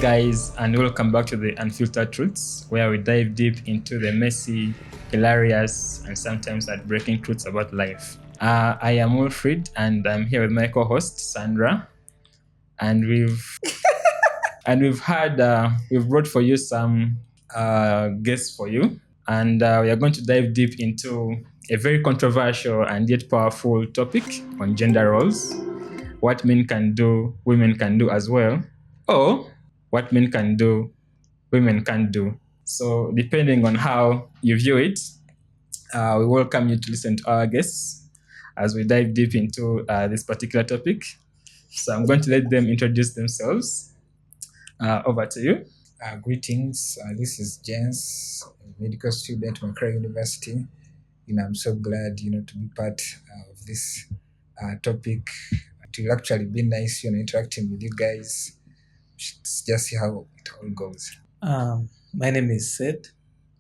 guys, and welcome back to the Unfiltered Truths, where we dive deep into the messy, hilarious, and sometimes heartbreaking truths about life. I am Wilfred, and I'm here with my co-host Sandra, and we've brought for you some guests for you, and we are going to dive deep into a very controversial and yet powerful topic on gender roles, what men can do, women can do as well, or what men can do, women can't do. So depending on how you view it, we welcome you to listen to our guests as we dive deep into this particular topic. So I'm going to let them introduce themselves. Over to you. Greetings. This is Jens, a medical student at Macquarie University. I'm so glad, to be part of this topic. It will actually be nice, interacting with you guys. Just see how it all goes. My name is Sid.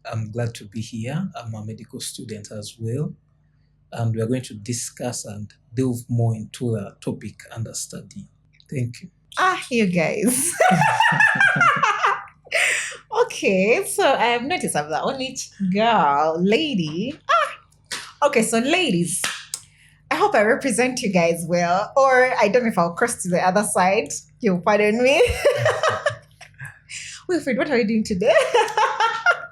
I'm glad to be here. I'm a medical student as well. And we're going to discuss and delve more into the topic under study. Thank you. You guys. Okay, so I have noticed I'm the only lady. Okay, so ladies, I hope I represent you guys well, or I don't know if I'll cross to the other side. You'll pardon me. Wilfred, what are we doing today?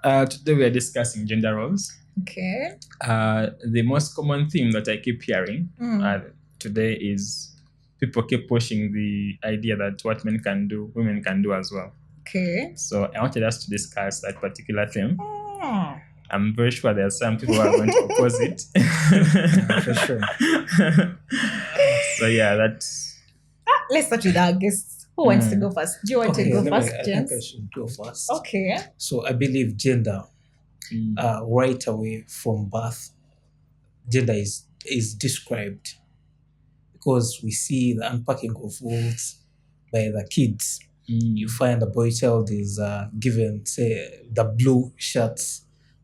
Today we are discussing gender roles. Okay. The most common theme that I keep hearing today is people keep pushing the idea that what men can do, women can do as well. Okay. So I wanted us to discuss that particular theme. I'm very sure there are some people who are going to oppose it. For sure. So yeah, that's... Let's start with our guests. Who wants to go first? Do you want to go first, I Jens? think I should go first. Okay. So I believe gender, right away from birth, gender is described because we see the unpacking of roles by the kids. You find a boy child is given, say, the blue shirts.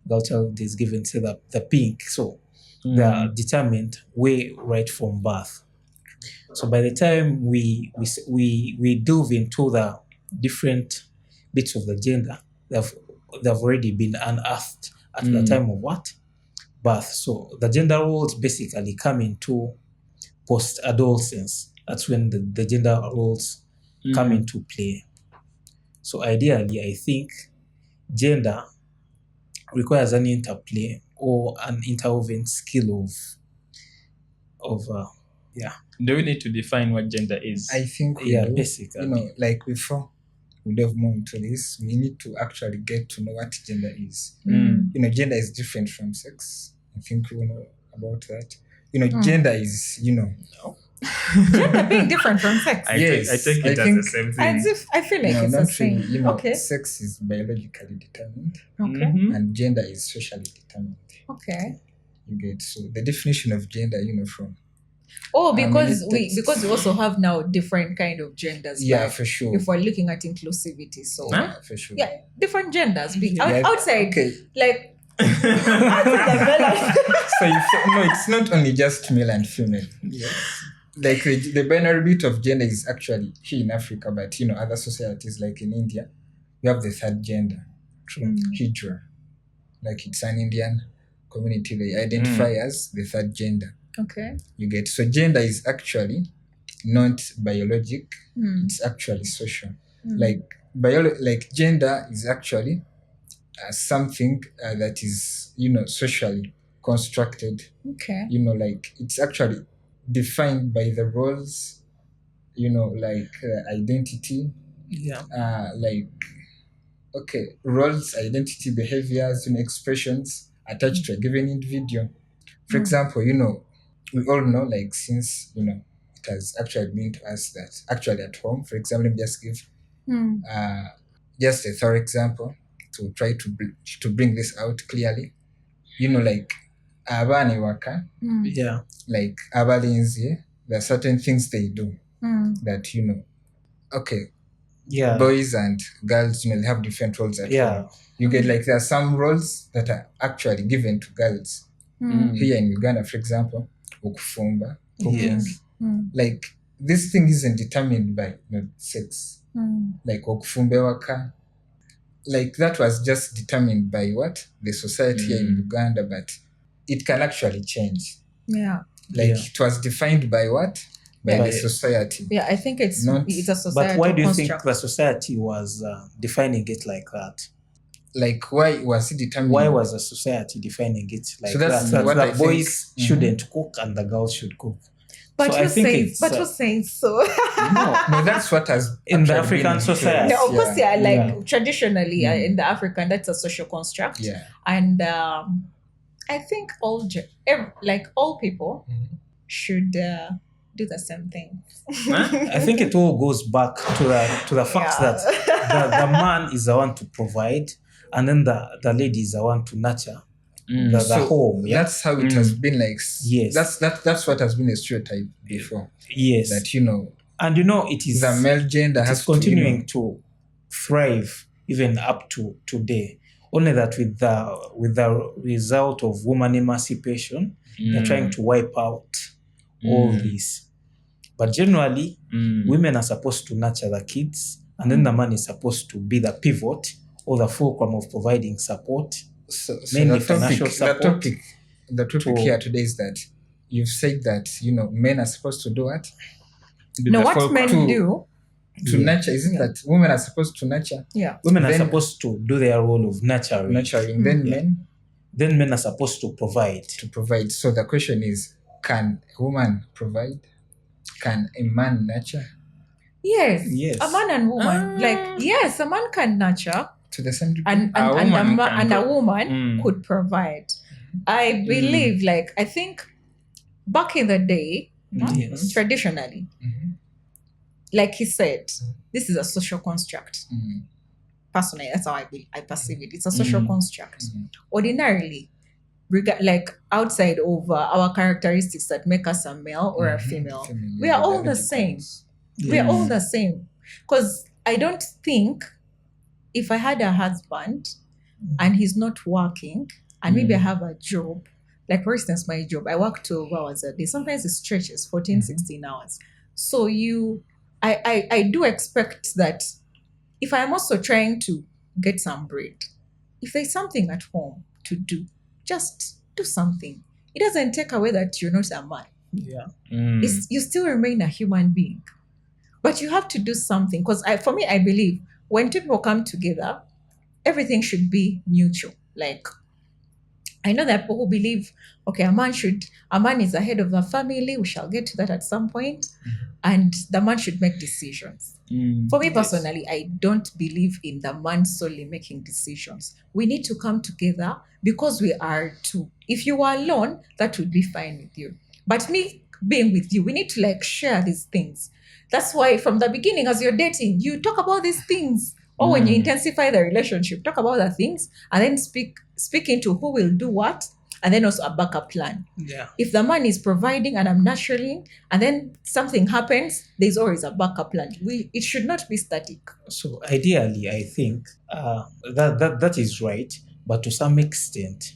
Girl child is given, say, the pink. So they are determined way right from birth. So by the time we delve into the different bits of the gender, they've already been unearthed at the time of what? Birth. So the gender roles basically come into post-adolescence. That's when the gender roles come into play. So ideally, I think gender requires an interplay or an interwoven skill of Do we need to define what gender is? I think we do. basically. Like before we delve more into this, we need to actually get to know what gender is. Gender is different from sex. I think we know about that. Gender is, Gender being different from sex. I take it as the same thing. As if I feel like it's the not same. really. Okay. Sex is biologically determined, Okay. and gender is socially determined. Okay. You get so the definition of gender, from Because we also have now different kind of genders. for sure. If we're looking at inclusivity, so For sure. different genders. Yeah, Outside, okay. like outside So it's not only just male and female. Yes. Like the binary bit of gender is actually here in Africa, but other societies like in India, you have the third gender, Hijra. Like it's an Indian community, they identify as the third gender. Okay. You get so gender is actually not biologic, it's actually social. Like gender is actually something that is socially constructed. Okay. Like it's actually defined by the roles, identity. Yeah. Roles, identity, behaviors, expressions attached to a given individual. For example, we all know, like, since it has actually been to us that actually at home, for example, let me just give just a thorough example to try to bring this out clearly. Like abana waka, like abalinzi, there are certain things they do that boys and girls they have different roles at home. You get like there are some roles that are actually given to girls here in Uganda, for example, ukufumba, Yes. like this thing isn't determined by sex. like okufumba ewaka. Like that was just determined by what? The society here in Uganda, but it can actually change. Yeah. Like it was defined by what? By By- the society. Yeah, I think it's Not- a societal But why do you think construct. the society was defining it like that? Like why was it determined? Why was the society defining it like So that's that? what The I think- boys shouldn't cook and the girls should cook. But So I who think says? it's, But who says so? No, that's what has In the actually been African in society. place. No, of course, yeah. Like Yeah. traditionally in the African, that's a social construct, Yeah. and I think all people should do the same thing. I think it all goes back to the fact Yeah. that the man is the one to provide, and then the lady is the one to nurture the So home. Yeah. that's how it has been like. Yes. That's what has been a stereotype before. Yes. That And it is the male gender it has is continuing to, to thrive even up to today. Only that with the result of woman emancipation, they're trying to wipe out all this. But generally, women are supposed to nurture the kids, and then the man is supposed to be the pivot or the fulcrum of providing support. So mainly the topic, financial support the topic to- here today is that you've said that men are supposed to do what? No, what men to- do? To nurture, isn't that women are supposed to nurture? Yeah. Women are Then- supposed to do their role of nurturing. Nurturing, then Yeah. men Then men are supposed to provide. to provide. So the question is, can a woman provide? Can a man nurture? Yes. Yes. A man and woman. Yes, a man can nurture To the same degree? and A woman can a pro- woman could provide. I believe, I think back in the day, Yes. traditionally, Mhm. like he said, this is a social construct. Mhm. Personally, that's how I perceive it. It's a social construct. Mhm. Ordinarily, outside of our characteristics that make us a male or a female, we are all the same. We are all the same. Because I don't think if I had a husband and he's not working and maybe I have a job, like for instance, my job, I work 12 hours a day. Sometimes it stretches 14, 16 hours. So I do expect that if I'm also trying to get some bread, if there's something at home to do, just do something. It doesn't take away that you're not a man. Yeah. You still remain a human being, but you have to do something. Because for me, I believe when two people come together, everything should be mutual. Like, I know that people who believe, okay, a man is the head of the family. We shall get to that at some point, and the man should make decisions. For me personally, I don't believe in the man solely making decisions. We need to come together because we are two. If you were alone, that would be fine with you. But me being with you, we need to share these things. That's why from the beginning, as you're dating, you talk about these things. Or when you intensify the relationship, talk about the things and then speak into who will do what, and then also a backup plan. Yeah. If the man is providing and I'm nurturing, and then something happens, there's always a backup plan. It should not be static. So ideally, I think that is right, but to some extent,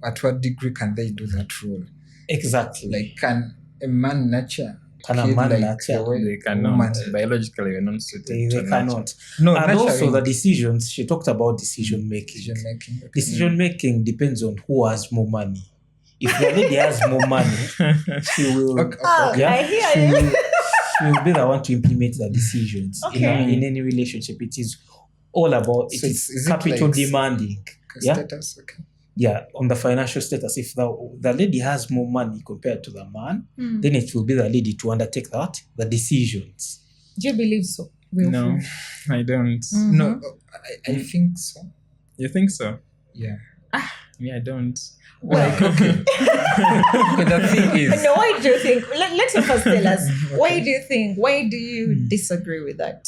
At what degree can they do that role? exactly. Like, can a man nurture? Can a kid man like nurture? the way They a cannot. woman- Biologically, we're not suited They to nurture. cannot. No, And also nurturing, the decisions. She talked about decision making. decision making. Okay. Decision making depends on who has more money. If the lady has more money, she will. Okay, Yeah, I hear she you. will, she will be the one to implement the decisions Okay. in any relationship. It is all about So it is is it capital like- demanding. Okay, Yeah. status, okay. Yeah, on the financial status. If the lady has more money compared to the man, then it will be the lady to undertake the decisions. Do you believe so? Wilfred? No, I don't. No, I think so. You think so? Yeah. Me, I don't. Well, Okay, the thing is, no, why do you think? Let you first tell us. Why do you disagree with that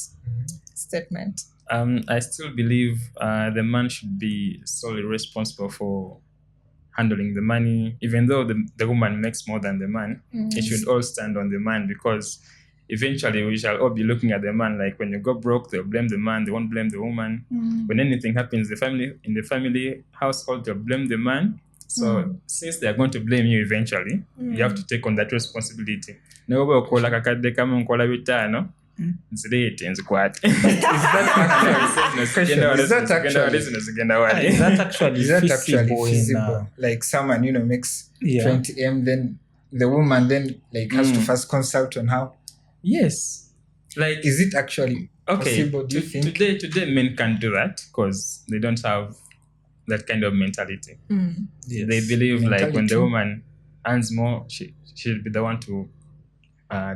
statement? I still believe the man should be solely responsible for handling the money, even though the woman makes more than the man. It should all stand on the man, because eventually we shall all be looking at the man. Like when you go broke, they'll blame the man. They won't blame the woman. When anything happens in the family household, they'll blame the man. So since they are going to blame you eventually, you have to take on that responsibility. No, zirete nzikwate Is that actually feasible in, feasible? Like someone, makes Yeah. 20M, then the woman then has to first consult on how. Yes, like Is it actually possible, do you think? today men can't do that because they don't have that kind of mentality. Yes. They believe like when the Mentality. woman earns more, she'll be the one to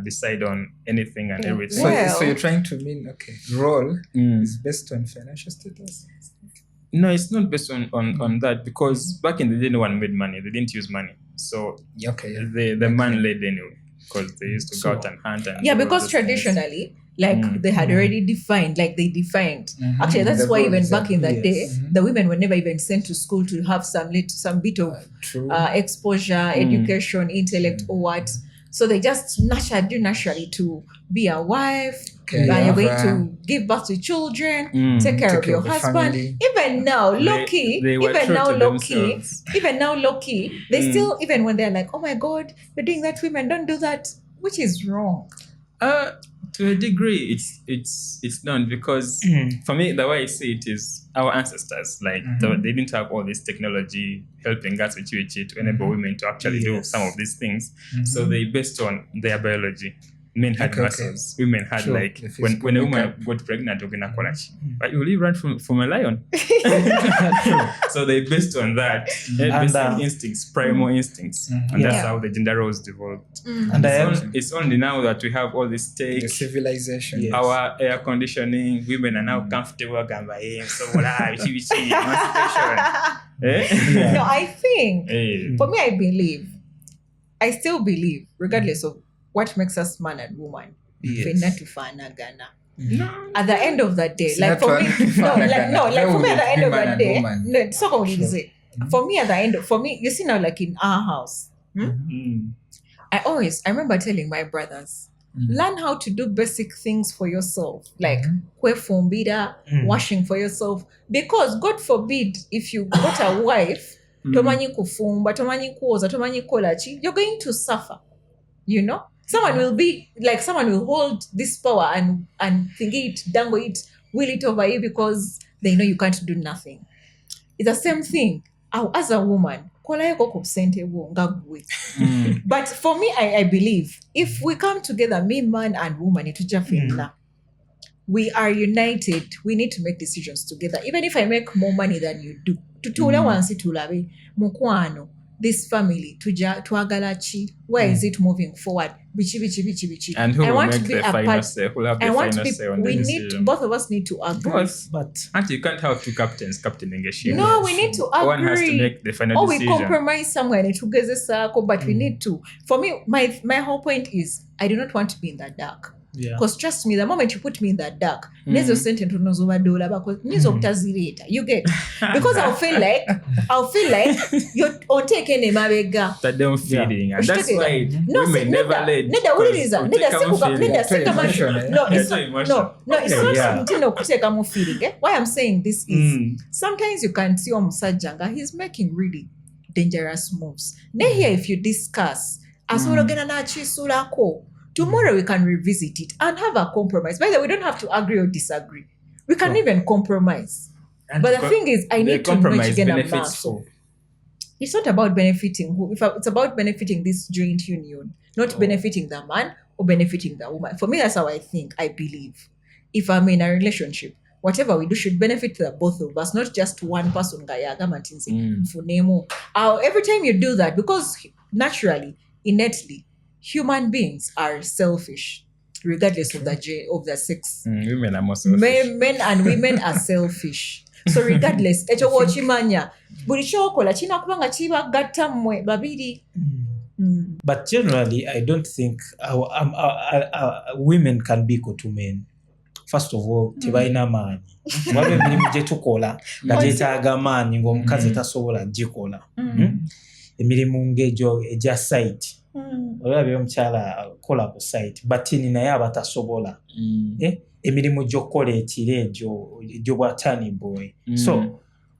decide on anything and everything. So you're trying to mean, role is based on financial status? No, it's not based on that because back in the day, no one made money. They didn't use money. So the man led anyway because they used to go out and hunt. And Yeah, do all because those things. traditionally, they had already defined, Mhm. Actually, that's The why even roles, back in that yes. day, the women were never even sent to school to have some bit of True. exposure, education, intellect, or what. So they just nurtured you naturally to be a wife, Okay, and you're going yeah. to give birth to children, Mm. take care Take of care your of the husband. family. Even now, They low-key, were even true now, to low-key, themselves. they still, even when they're like, oh my God, you're doing that, women, don't do that, which is wrong. To a degree, it's not because for me the way I see it is our ancestors they didn't have all this technology helping us to enable women to actually do Yes. some of these things. So they based on their biology. Men had Okay. muscles. Women had Sure. like The when physical a woman makeup. got pregnant, you're gonna call but you will run from a lion. So they based on that, basic instincts, primal instincts, and that's Yeah. how the gender roles developed. And It's only now that we have all this tech, The civilization. Yes. our air conditioning, women are now comfortable. So emancipation. Eh? No, I think, Eh. for me, I still believe, regardless of what makes us man and woman, Yes. at the end of the day, It's like not for me, one for me at the end of man the and day, woman. no, it's not what you say. For me, at the end, for me, you see now, like in our house, Mm. I remember telling my brothers, learn how to do basic things for yourself, like kwefumbira, washing for yourself, because God forbid if you got a wife, tomanyi kufumba, tomanyi kuoza, tomanyi kolachi, you're going to suffer. Someone will hold this power and think it, dangle it, will it over you because they know you can't do nothing. It's the same thing. As a woman, but for me, I believe if we come together, me, man and woman, we are united. We need to make decisions together. Even if I make more money than you do, tutula wansi tulabe mukwano, this family twagala, where is it moving forward? Bichi. And who I will want make to be the a final part. say? Who will have the I want final say on the decision? both of us need to agree. Both. But Actually, you can't have two captains captaining a ship. No, we need to agree. One has to make the final Or we decision. compromise somewhere and together circle, but we need to. For me, my whole point is I do not want to be in the dark. yeah. Because trust me, the moment you put me in that dark, nezo sentence unozobadola because nezo utazireta. You get? Because I'll feel like you're on taking a mabega. That them feeding, and that's why No, women never led. Neda uliriza, neda sekuga, neda sekama. No, it's Too not. emotional. No, it's not Yeah. something no kuteka mu feeling. Why I'm saying this is sometimes you can see omusajja he's making really dangerous moves. Now here, if you discuss, asologena na chisulako. Tomorrow we can revisit it and have a compromise. By the way, we don't have to agree or disagree. We can even compromise. And But the thing is, I need to know compromise again benefits who? it's not about benefiting who. It's about benefiting this joint union, not benefiting the man or benefiting the woman. For me, that's how I think. I believe. If I'm in a relationship, whatever we do should benefit the both of us, not just one person. Every time you do that, because naturally, innately, human beings are selfish, regardless of the sex. Women are more selfish. Men and women are selfish. So regardless, ekyo wookimanya buli kyokola kirina kuba nga kibagatta mmwe babiri. But generally, I don't think women can be equal to men. First of all, tebalina maanyi. Waliwo emirimu gye tukola nga gyetaaga maanyi ng'omukazi tasobola gikola. Emirimu ng'egyo egya site. Olabye omukyala akola ku site batini naye abatasobola. Emirimu gy'okukola ekiro egyo egy'obwatani boy. So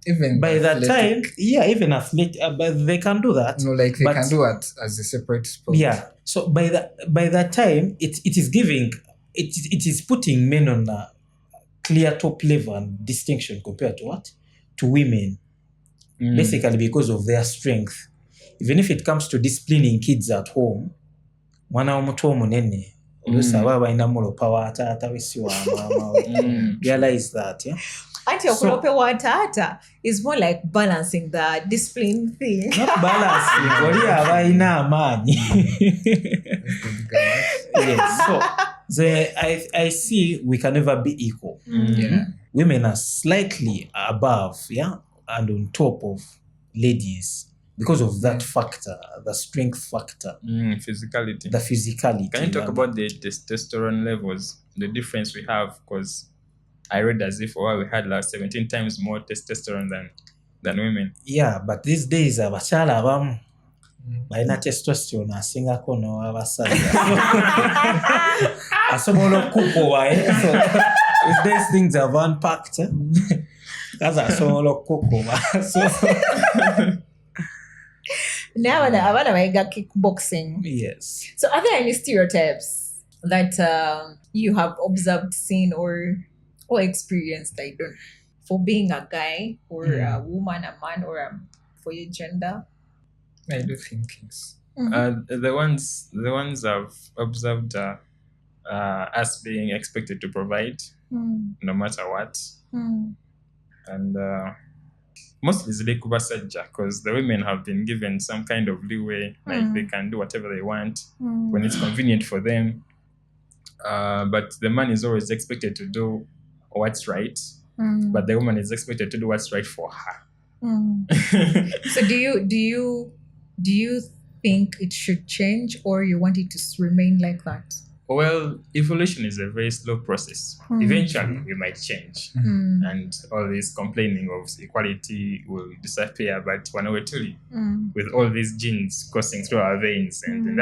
Even by that athletic. time, even athletic, but they can do that. No, like they But- can do it as a separate sport. Yeah. So by that time, it is giving it is putting men on a clear top level and distinction compared to what? To women. Basically because of their strength. Even if it comes to disciplining kids at home, mwana omuto omunene oluusi aba balina mulopa wa taata wesi wa maama realize that, yeah? Auntie okulope wa taata is more like balancing the discipline thing. Not balancing, oli aba alina amaanyi. Yes, so I see we can never be equal. Yeah. Women are slightly above, yeah, and on top of ladies because of that factor, the strength factor, Physicality. the physicality. Can you talk about the testosterone levels, the difference we have? Because I read as if we had like 17 times more testosterone than women. Yeah, but these days abakyala abamu balina testosterone asingako n'owabasajja. Asobola okukuba, so if these things have unpacked, kaza asobola okukuba. So Now abana bayiga kickboxing. yes. So are there any stereotypes that you have observed, seen, or experienced, I don't know, for being a guy or a woman, a man, or for your gender? I do think yes. The ones I've observed are us being expected to provide no matter what, and mostly zile kubasajja because the women have been given some kind of leeway, like they can do whatever they want when it's convenient for them, but the man is always expected to do what's right, but the woman is expected to do what's right for her. So do you think it should change, or you want it to remain like that? Well, evolution is a very slow process. Eventually, we might change, and all this complaining of equality will disappear. But when we're truly with all these genes coursing through our veins, and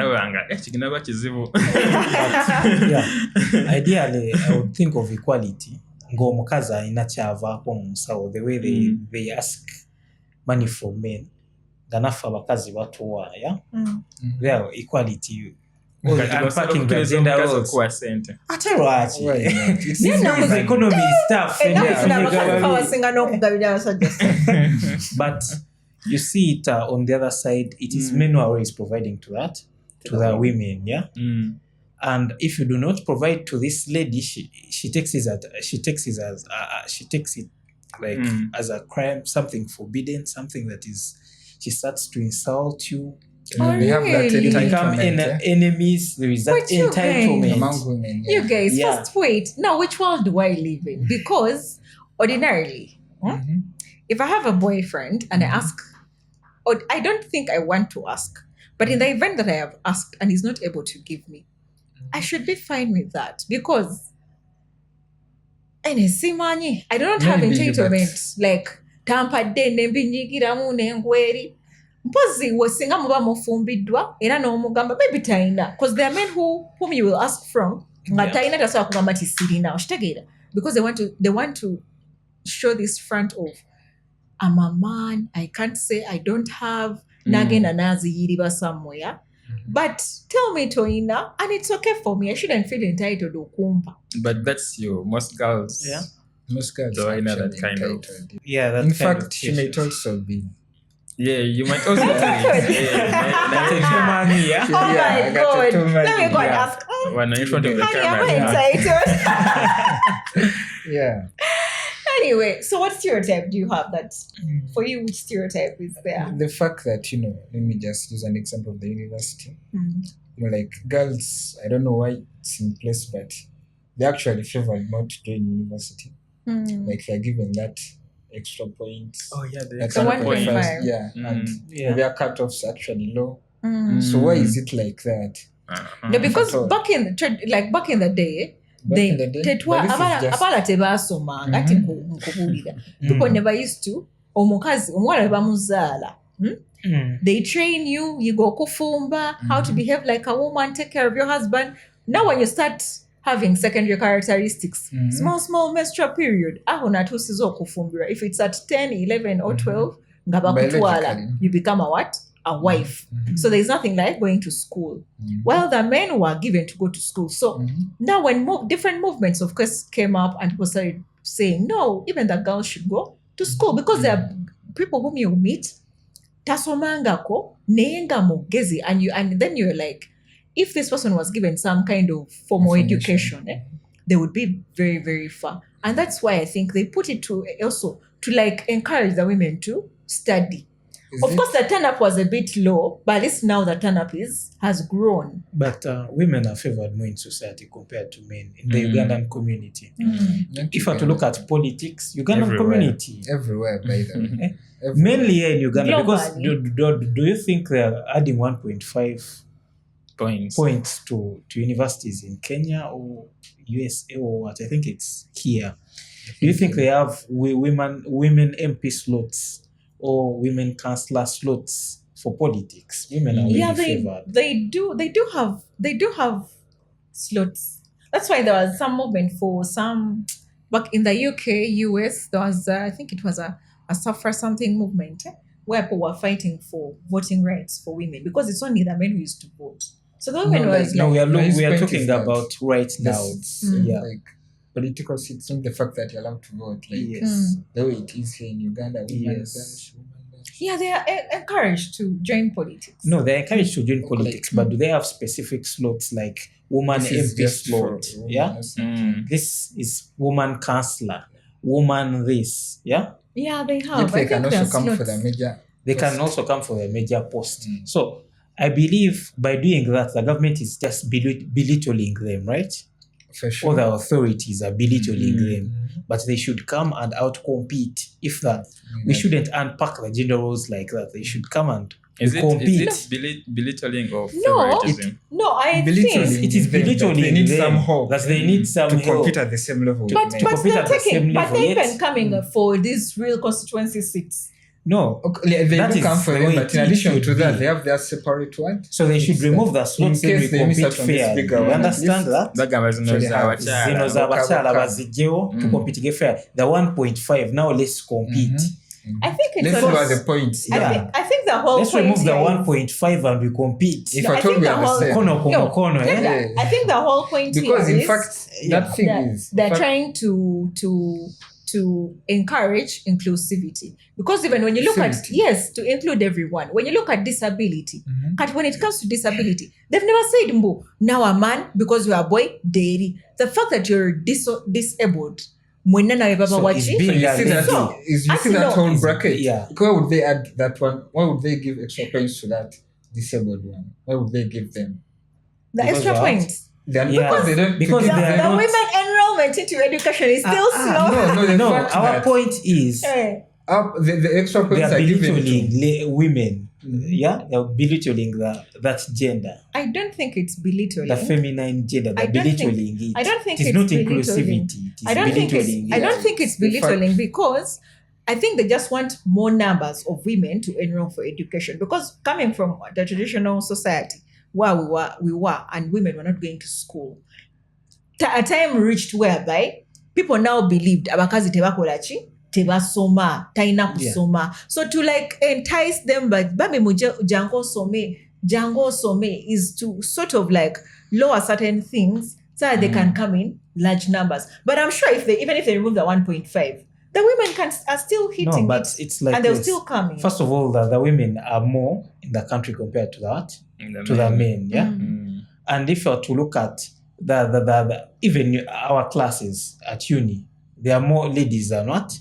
Yeah. Ideally, I would think of equality. Ng'omukazi alina kyavaako mu nsawo, the way they ask money from men. Ganaffe abakazi batuwa, yeah? There, equality. Unpacking the gender roles. Ate lwaki? It's economy stuff. But you see it on the other side, it is men who are always providing to the women, yeah? And if you do not provide to this lady, she takes it like as a crime, something forbidden, something that is, she starts to insult you. We have that really? You become entitlement, enemies. There is that But you entitlement. among women. Yeah. You guys, Yeah. first wait. Now, which world do I live in? Because ordinarily, if I have a boyfriend and I ask, or I don't think I want to ask, but in the event that I have asked and he's not able to give me, I should be fine with that because I don't have Maybe, entitlement. Like, tampadde nembinyigiramu nengweri. Mpozi wesinga muba mufumbiddwa era n'omugamba maybe talina, because there are men whom you will ask from nga talina tasobola kugamba nti sirina, okitegeera, because they want to show this front of I'm a man, I can't say I don't have, nagenda naziyiriba somewhere, but tell me toina and it's okay for me, I shouldn't feel entitled okumpa. But that's you. Most girls. Yeah. Most girls So are I know actually that kind of- entitled. Yeah, that In kind fact, of she might also be. Yeah, you might also. money, yeah. Oh my I got God. it too much. Let me go and Yeah. ask. When in front of the Honey, am camera. I entitled? Yeah. Anyway, so what stereotype do you have that for you? Which stereotype is there? The fact that, let me just use an example of the university. Like girls, I don't know why it's in place, but they're actually favored more to join university. Like they're given that extra points. Oh yeah, the Like So 1.5. Yeah. And Yeah. their cutoffs actually low. So why is it like that? No, because At all. back in the day, Back in the day, tetwa but this is just- abala tebasoma ngati nkubuulira. People never used to omukazi omuwala bamuzaala. They train you, you go kufumba, how to behave like a woman, take care of your husband. Now when you start having secondary characteristics, small menstrual period, aho natusiza okufumbirwa. If it's at 10, 11 or 12, nga bakutwala, Biologically. you become a what? a wife. So there's nothing like going to school. While the men were given to go to school. So now when different movements, of course, came up and people started saying, no, even the girls should go to school because there are people whom you meet, tasomangako, nenga mugezi, and then you're like, if this person was given some kind of formal education, they would be very, very far. And that's why I think they put it to also to like encourage the women to study. Of course, the turn-up was a bit low, but at least now the turn-up has grown. But women are favored more in society compared to men in the Ugandan community. If I were to look at politics, Ugandan community. Everywhere, by the way. Mainly here in Uganda. Globally. Because do you think they're adding 1.5 points to universities in Kenya or USA or what? I think it's here. Do you think they have women MP slots or women councillor slots for politics? Women are really favored. They do have slots. That's why there was some movement for some back in the UK, US. There was I think it was a suffer something movement where people were fighting for voting rights for women because it's only the men who used to vote. So the women we are talking about right now. Like political seats, not the fact that you're allowed to vote. Like the way it is here in Uganda. Yeah, they are encouraged to join politics. No, they're encouraged to join politics, but do they have specific slots like woman MP slot? This is woman councillor, woman this. Yeah, they have. They can also come for the major. They can also come for a major post. So I believe by doing that, the government is just belittling them, right? For sure. All the authorities are belittling them, but they should come and outcompete. If that, we shouldn't unpack the gender roles like that. They should come and compete. Is it belittling of No, favoritism? I Belittling think it is belittling they need them, some hope that they need some to help. compete at the same level. But compete at the same they're level, even yes. coming for these real constituency seats. No, Okay, they that do is come for the them, way but in it addition should to that, be. they have their separate one. so they should remove the slots in and we case they miss compete out on this fairly. bigger You one, understand that? Bagamba zino Actually have Zino z'abakyala. za bakyala Waka. bazigyewo to compete fair. The 1.5 now let's compete. I think it's Let's on- look at the points. I think the whole Let's point remove the here is- 1.5 and we compete. If No, I I told think we the are the whole- same. Kono kono kono, eh? Yeah. I think the whole point Because here in is fact, that thing that is they're fact- trying to encourage inclusivity. Because even when you look Inclusivity. to include everyone, when you look at disability, but when it comes to disability, they've never said, Mbo, now a man, because you are a boy, dairy. The fact that you're disabled, mwenna na baba So wachi. it's being you see that, So, you see actually, that no. whole bracket. Yeah. Why would they add that one? Why would they give extra points to that disabled one? Why would they give them? The Because extra what? points. Then Yeah. because they don't Because to give they are them- The not- women enrollment into education is still slow. no, the No, fact our that- point is Eh. the extra they points are are given belittling to women. Yeah, they're belittling that gender, I don't think it's belittling. the feminine gender. They're I don't think- belittling it. I don't think it is it's not belittling. inclusivity. It is I don't think belittling. I don't think it's The fact- belittling because I think they just want more numbers of women to enroll for education. Because coming from the traditional society where we were and women were not going to school, a time reached whereby people now believed abakazi tebakolachi tebasoma taina kusoma. So to like entice them, but babe muje jango some is to sort of like lower certain things so that they can come in large numbers. But I'm sure even if they remove the 1.5, the women are still hitting No, but it, it's like and they'll this. still come in. First of all, the women are more in the country compared to the men. Yeah. And if you're to look at the even our classes at uni, there are more ladies than what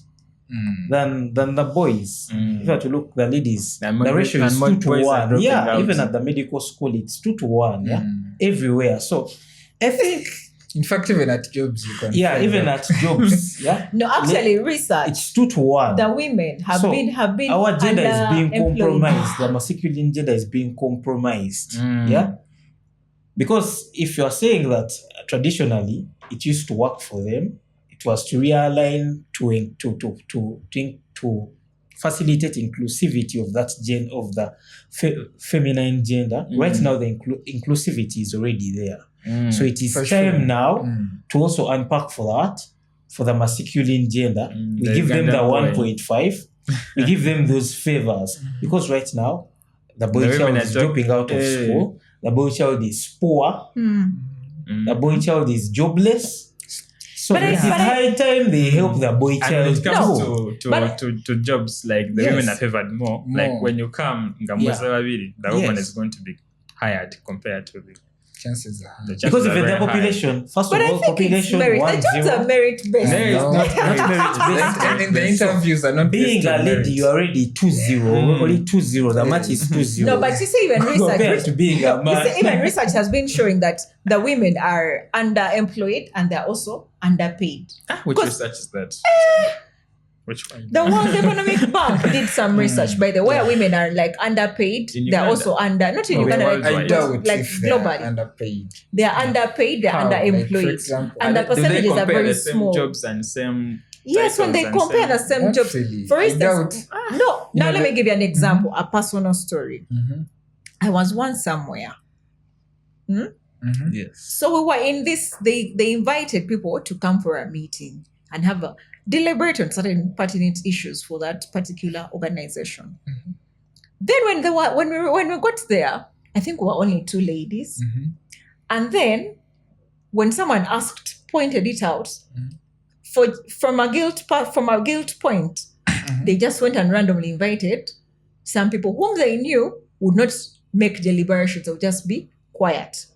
than the boys. If you are to look the ladies, And more the ratio and is more 2 to boys are 1. dropping Yeah, out. even at the medical school, it's 2 to 1. Yeah, everywhere. So I think In fact, even at jobs, you can. yeah, find even that. at jobs, yeah, No, actually, research. it's 2 to 1. The women have So, been Our gender is being underemployed. compromised. The masculine gender is being compromised. Yeah. Because if you are saying that traditionally it used to work for them, it was to realign to facilitate inclusivity of that of the feminine gender. Right now, the inclusivity is already there. So it is For time sure. now to also unpack for that, for the masculine gender. We The give them the Ugandan boy. 1.5. We give them those favors because right now The boy The women child are is dropping out of eh. school. The boy child is poor. The boy child is jobless. So But it is high time they help the boy And when child it comes too. But- to jobs, like the Yes. women are favored more. Like More. when you come, Ngamweza wawili, the woman is going to be hired compared to the Chances are high. chances Because are even the very high. population, first But of I all, think it's population merit. The jobs are 1-0. merit-based. No, it's No. not merit-based. And in the interviews are not Being based a on lady, merit. you're already 2-0. Already 2-0. The match is 2-0. No, but you see, even compared research, to being a you man. see, even research has been showing that the women are underemployed and they're also underpaid. Which 'Cause- research is that? Which one? The World Economic Bank did some research, by the way, women are like underpaid. In They're Uganda? also not in Oh, Uganda, worldwide. I like, doubt like if they are globally. underpaid. They're underpaid, they're How? Like, for underemployed. example, And the Do they percentages are compare very the same small. jobs and same Yes, when they titles and compare the same- same Not jobs. really. For I instance, doubt. no, now let me give you an example, a personal story. Mhm. I was once somewhere. Mhm. Yes. So we were in this, they invited people to come for a meeting and have a deliberate on certain pertinent issues for that particular organization. Mhm. Then when we got there, I think we were only two ladies. Mhm. And then when someone pointed it out, Mhm. from a guilt point, they just went and randomly invited some people whom they knew would not make deliberations, they would just be quiet.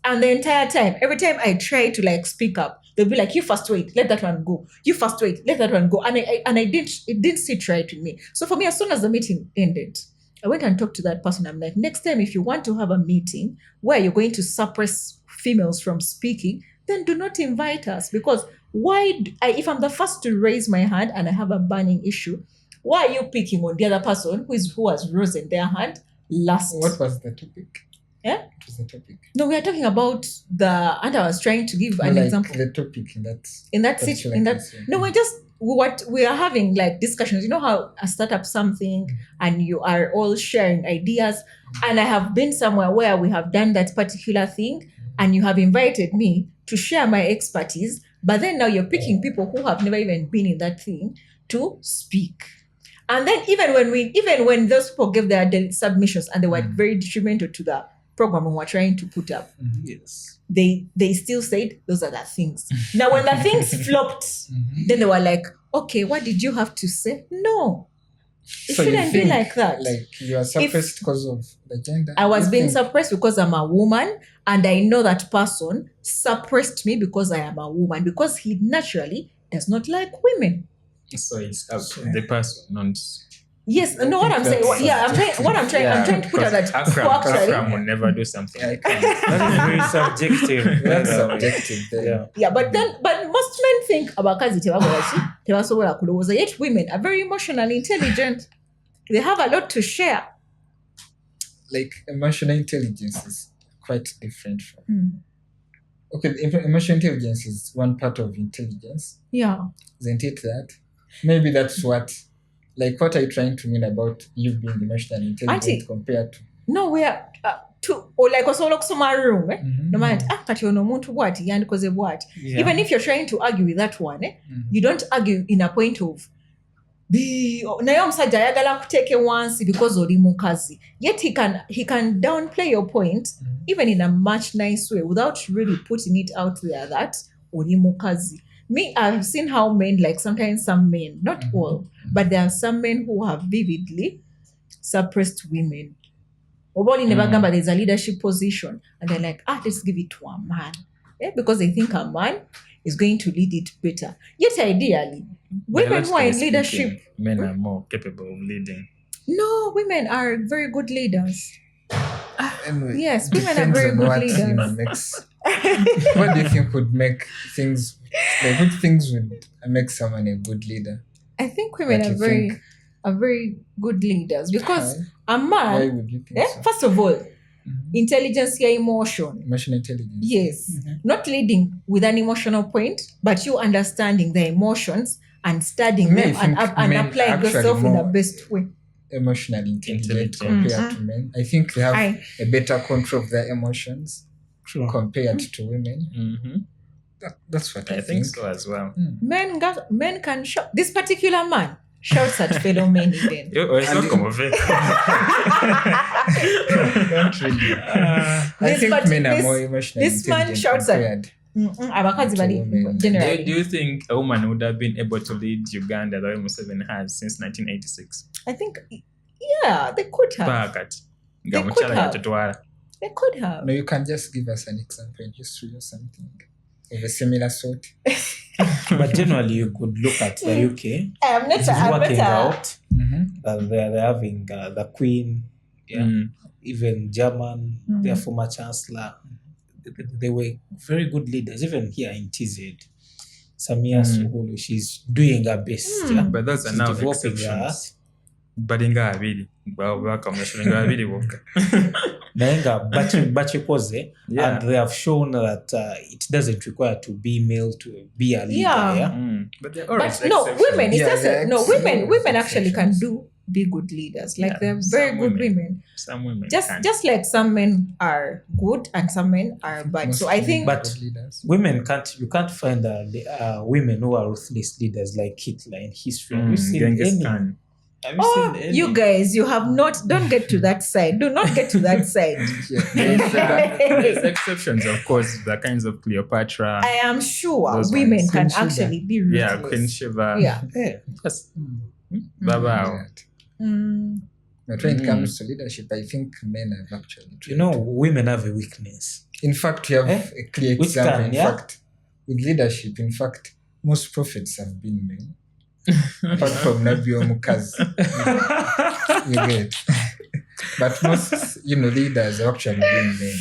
And the entire time, every time I tried to like speak up, they'd be like, "You first wait, let that one go. You first wait, let that one go." And it didn't sit right with me. So for me, as soon as the meeting ended, I went and talked to that person. I'm like, next time, if you want to have a meeting where you're going to suppress females from speaking, then do not invite us. Because if I'm the first to raise my hand and I have a burning issue, why are you picking on the other person who has risen their hand last? What was the topic? Yeah? What was the topic? No, we are talking about and I was trying to give an Like example. the topic in that. In that particular in that case, yeah. no, we are having like discussions. You know how I start up something and you are all sharing ideas, and I have been somewhere where we have done that particular thing, and you have invited me to share my expertise, but then now you're picking people who have never even been in that thing to speak. And then even when those people gave their submissions and they were very detrimental to the program we were trying to put up, Yes. they still said those are the things. Now when the things flopped, then they were like, "Okay, what did you have to say?" No, it So you shouldn't be think, like that. Like you are suppressed because of the gender. I was You being think- suppressed because I'm a woman, and I know that person suppressed me because I am a woman, because he naturally does not like women. So it's up to the person, not. Yes, no, what I'm saying, I'm trying to put out that who actually, Akram will never do something like that. That is very subjective. That's by the way. subjective. Then. Yeah. yeah, but most men think abakazi tebasobola kulowooza, yet women are very emotionally intelligent. They have a lot to share. Like emotional intelligence is quite different from. Okay, emotional intelligence is one part of intelligence, Yeah. isn't it? That maybe that's what. Like, what are you trying to mean about you being emotionally intelligent Auntie. compared to? No, we are like osobola okusoma room. Mhm. No matter kati ono omuntu bwati yandikoze bwati. Yeah. Even if you're trying to argue with that one, you don't argue in a point of naye omusajja ayagala kuteeke wansi because oli mukazi. Yet he can downplay your point even in a much nice way without really putting it out there that oli mukazi. Me, I've seen how men, like sometimes some men, not all, but there are some men who have vividly suppressed women. Oboli nebagamba there's a leadership position, and they're like, let's give it to a man. Because they think a man is going to lead it better. Yet ideally, women who are in Biologically leadership, speaking, men are more capable of leading. no, women are very good leaders. Anyway, Yes, women are depends very on good what, leaders. makes. What do you think would make things? Like, which things would make someone a good leader? I think women Like, are you very think- good leaders because Why? a Why man, would you think so? first of all, Mhm. intelligence, your emotion. Emotional intelligence. Yes, not leading with an emotional point, but you understanding the emotions and studying Me, I them and, think and men applying actually yourself in the more best way. Emotionally intelligent Intelligent. compared to men. I think they have Aye. a better control of their emotions compared to women. Mm-hmm. That's what I I think so as well. Men can show this particular man Shouts at fellow men even. It's not como ve. Don't really. I think men are more emotionally this man intelligent shouts at- compared. Abakazi bali women. generally. Do you think a woman would have been able to lead Uganda the way Museveni has since 1986? I think, yeah, they could have. Bakat. Nga They could mukyala have. yatutwala. They could have. No, you can just give us an example in history or something of a similar sort. But generally, you could look at the UK. I'm not. It's I'm working not. out. They're having the Queen, even German, their former Chancellor. They were very good leaders, even here in TZ. Samia Suluhu, she's doing her best. Yeah? But those are She's now developing exceptions. Balinga abiri. Bakameshulinga abiri boka. Nayenga bachikoze, Yeah. and they have shown that it doesn't require to be male to be a leader. Yeah. Yeah. But they're always But no, exceptions. women. It's Yeah, just they're no women. exceptions. Women actually can be good leaders. Like Yeah, they're very some good women. women. Some women Just can. like some men are good and some men are bad. So I Most think. But good leaders. women you can't find women who are ruthless leaders like Hitler in history. Have you seen Genghis any? Khan. Have you Oh, seen any? you guys, you have not. Don't get to that side. Do not get to that side. There's exceptions, of course, the kinds of Cleopatra. I am sure Those women ones. can Queen Sheba. actually be Yeah, ruthless. Queen Sheba. Yeah. Yeah. Just Baba. Mm. But when it comes to leadership, I think men have actually. You know, women have a weakness. In fact, we have a clear Which example. can, In yeah? fact, with leadership, in fact, most prophets have been men. Apart from Nabio Mukazi. You get. But most, leaders have actually been men.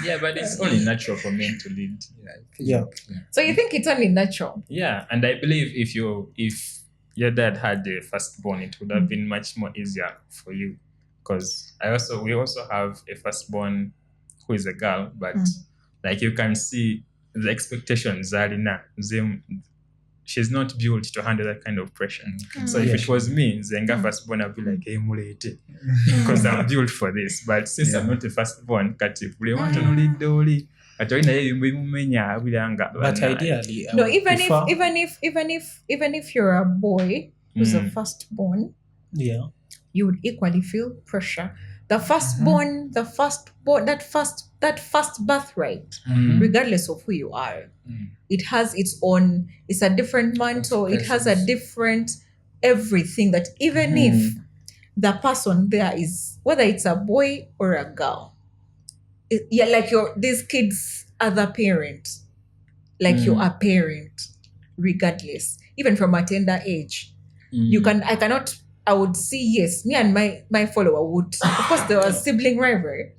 Yeah, but it's only natural for men to lead. Yeah, I think, Yeah. So you think it's only natural? Yeah, and I believe if your dad had a firstborn, it would have been much more easier for you, because we also have a firstborn who is a girl, but like you can see the expectations are in her. She's not built to handle that kind of pressure. So if it was me, Zenga firstborn, I'd be like, hey, mulete, because I'm built for this. But since I'm not a firstborn, kati want to lead the only. But But ideally, I No, would even prefer- if you're a boy who's a firstborn, yeah, you would equally feel pressure. The firstborn, that first birthright, regardless of who you are, it has its own. It's a different mantle. It has a different everything. That even if the person there is, whether it's a boy or a girl, like these kids' other parent, like you're a parent, regardless, even from a tender age. I would see, yes, me and my follower would, of course there was sibling rivalry,